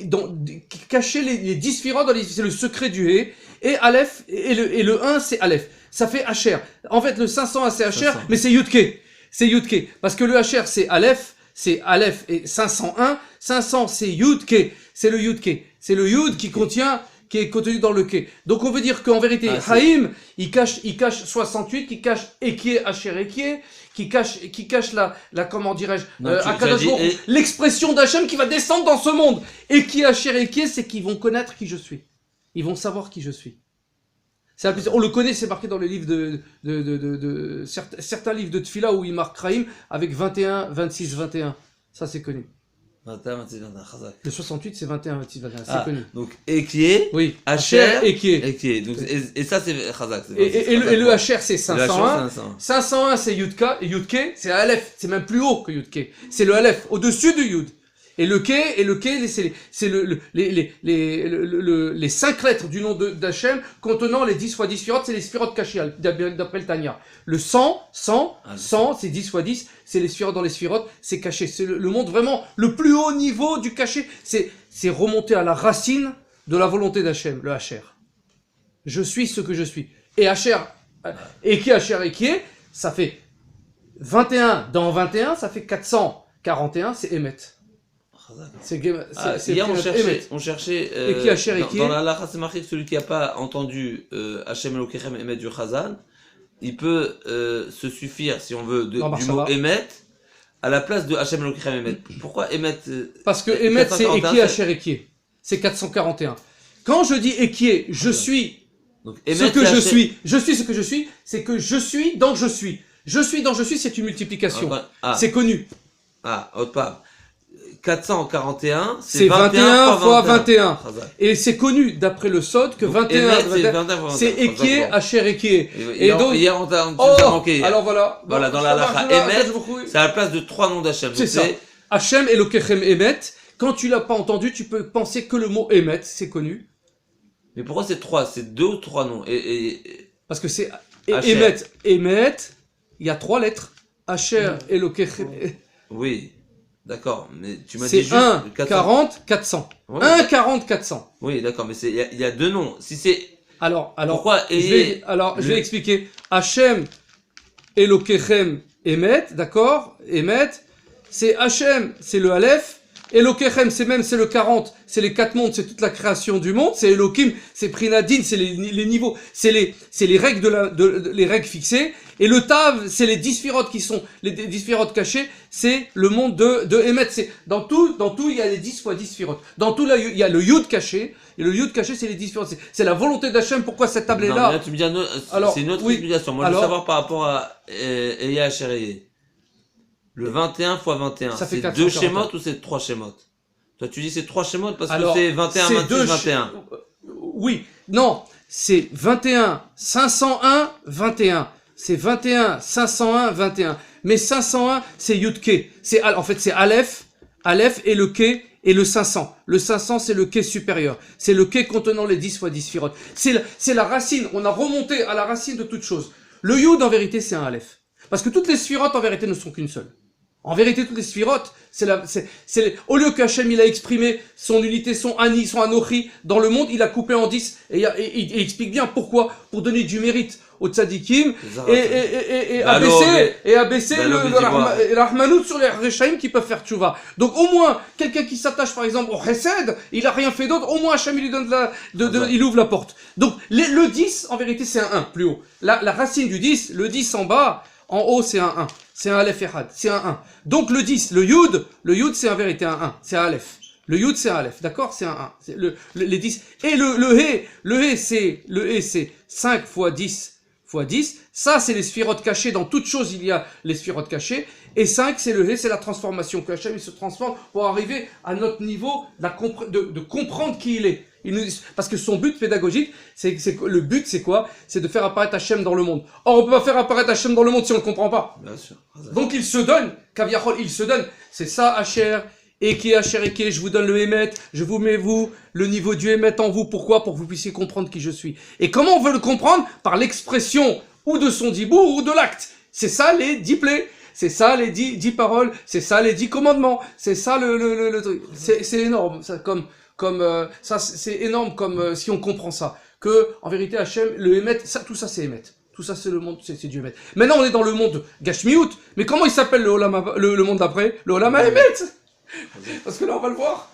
cachait les 10 sphirotes, c'est le secret du He. Et Aleph, et le 1, c'est Aleph. Ça fait Hacher. En fait, le 501, c'est Hacher, mais c'est Yudke. C'est Yudke. Parce que le Hacher, c'est Aleph et 501. 500, c'est Yudke. C'est le Yudke. C'est le Yud qui est contenu dans le Ke. Donc on veut dire qu'en vérité, Haïm, il cache 68, qui cache Ekie, Hacher Ekie, qui cache la comment dirais-je, l'expression d'Hachem qui va descendre dans ce monde. Ekie, Hacher Ekie, c'est qu'ils vont connaître qui je suis. Ils vont savoir qui je suis. On le connaît, c'est marqué dans les livres de certains livres de Tfila où il marque Haïm avec 21, 26, 21. Ça c'est connu. 21, 26, 21, Chazak. Le 68, c'est 21, 26, 21, c'est connu. Donc, Ekie, oui. Hacher, Ekie. Donc, et ça, c'est Chazak. Et le Hacher, c'est 501. 501, c'est Yudke, c'est Aleph. C'est même plus haut que Yudke. C'est le Aleph, au-dessus du Yud. Et le Ke, c'est les 5 lettres du nom d'Hachem contenant les 10 fois 10 sphirotes, c'est les sphirotes cachées, d'après le Tanya. Le 100, c'est 10 fois 10, c'est les sphirotes dans les sphirotes, c'est caché. C'est le monde vraiment, le plus haut niveau du caché, c'est remonter à la racine de la volonté d'Hachem, le Hacher. Je suis ce que je suis. Et Hacher, Hacher, ça fait 21 dans 21, ça fait 441, c'est Emet. Hier, on cherchait dans la halakha, c'est marqué que celui qui n'a pas entendu Hashem Elokechem Emet du Chazan, il peut se suffire, si on veut, du mot Emet à la place de Hashem Elokechem Emet. Pourquoi Emet? Parce que Emet, c'est Ekie, Hacher, Ekie. C'est 441. Quand je dis Ekie, je suis ce que je suis. Je suis ce que je suis, c'est que je suis dans je suis. Je suis dans je suis, c'est une multiplication. C'est connu. Autre part. 441, c'est 21 fois 21. Et c'est connu, d'après le Sod, que 21, c'est Ekie, Hacher, Ekie. Et donc, hier, on t'a manqué. Alors voilà. Voilà, dans la halakha, Emet, c'est à la place de 3 noms d'Hachem. C'est ça. Hachem, Elokechem, Emet. Quand tu l'as pas entendu, tu peux penser que le mot Emet, c'est connu. Mais pourquoi c'est 3? C'est 2 ou 3 noms? Parce que c'est Emet, il y a 3 lettres. Hacher, Elokechem. Oui. D'accord, mais tu m'as dit juste... C'est 1, 40, 400. Ouais. 1, 40, 400. Oui, d'accord, mais il y a 2 noms. Si c'est... Alors, pourquoi je vais expliquer. Hachem, Elokechem, Emet, d'accord? Emet, c'est Hachem, c'est le Aleph, Elokechem, c'est le 40, c'est les 4 mondes, c'est toute la création du monde, c'est Elokim, c'est Prinadin, c'est les niveaux, c'est les règles les règles fixées, et le Tav, c'est les 10 sphirotes qui sont, les 10 sphirotes cachées, c'est le monde de Emet, c'est, dans tout, il y a les 10 fois 10 sphirotes. Dans tout, là, il y a le Yud caché, et le Yud caché, c'est les 10 sphirotes. C'est la volonté d'Hachem, pourquoi cette table est Non, là. mais là, tu me dis, Alors, c'est une autre oui. explication. Moi, je veux Alors, savoir par rapport à Eya Chereye. Le 21 x 21, Ça fait c'est 441. 2 schémotes ou c'est 3 schémotes? Toi, tu dis c'est 3 schémotes parce Alors, que c'est 21, c'est 26, 21. Oui, non, c'est 21, 501, 21. C'est 21, 501, 21. Mais 501, c'est Yudke. En fait, c'est Aleph et le Ke et le 500. Le 500, c'est le Ke supérieur. C'est le Ke contenant les 10 fois 10 sphirotes. C'est la racine. On a remonté à la racine de toute chose. Le Yud, en vérité, c'est un Aleph. Parce que toutes les sphirotes, en vérité, ne sont qu'une seule. En vérité, toutes les sphirotes, au lieu qu'Hachem, il a exprimé son unité, son Ani, son Anochi dans le monde, il a coupé en 10, et il explique bien pourquoi, pour donner du mérite aux tzadikim, et abaisser le Rahmanout sur les Rechaim qui peuvent faire tchouva. Donc, au moins, quelqu'un qui s'attache, par exemple, au Chesed, il a rien fait d'autre, au moins Hachem, il lui donne il ouvre la porte. Donc, le 10, en vérité, c'est un 1, plus haut. La racine du 10, le 10 en bas, en haut, c'est un 1. C'est un Aleph Echad. C'est un 1. Donc, le 10, le Yud, c'est en vérité un 1. C'est un Aleph. Le Yud, c'est un Aleph. D'accord? C'est un 1. C'est les 10. Et le He, c'est 5 fois 10 fois 10. Ça, c'est les sphirotes cachées. Dans toute chose, il y a les sphirotes cachées. Et 5, c'est le He, c'est la transformation. Que Hachem, il se transforme pour arriver à notre niveau de comprendre qui il est. Parce que son but pédagogique, le but, c'est quoi? C'est de faire apparaître Hachem dans le monde. Or, on peut pas faire apparaître Hachem dans le monde si on le comprend pas. Bien sûr. Donc, il se donne, Kaviachol, il se donne. C'est ça, Hacher, Eke, Hacher, Eke, je vous donne le Emet, je vous mets le niveau du Emet en vous. Pourquoi? Pour que vous puissiez comprendre qui je suis. Et comment on veut le comprendre? Par l'expression, ou de son dibour, ou de l'acte. C'est ça, les 10 plaies. C'est ça, les 10 paroles. C'est ça, les 10 commandements. C'est ça, le truc. C'est énorme, ça, ça, c'est énorme comme si on comprend ça. Que, en vérité, Hachem, le Emet, tout ça c'est Emet. Tout ça c'est le monde, c'est du Emet. Maintenant on est dans le monde Gashmiut, mais comment il s'appelle le monde d'après? Le Olam Emet. Parce que là on va le voir.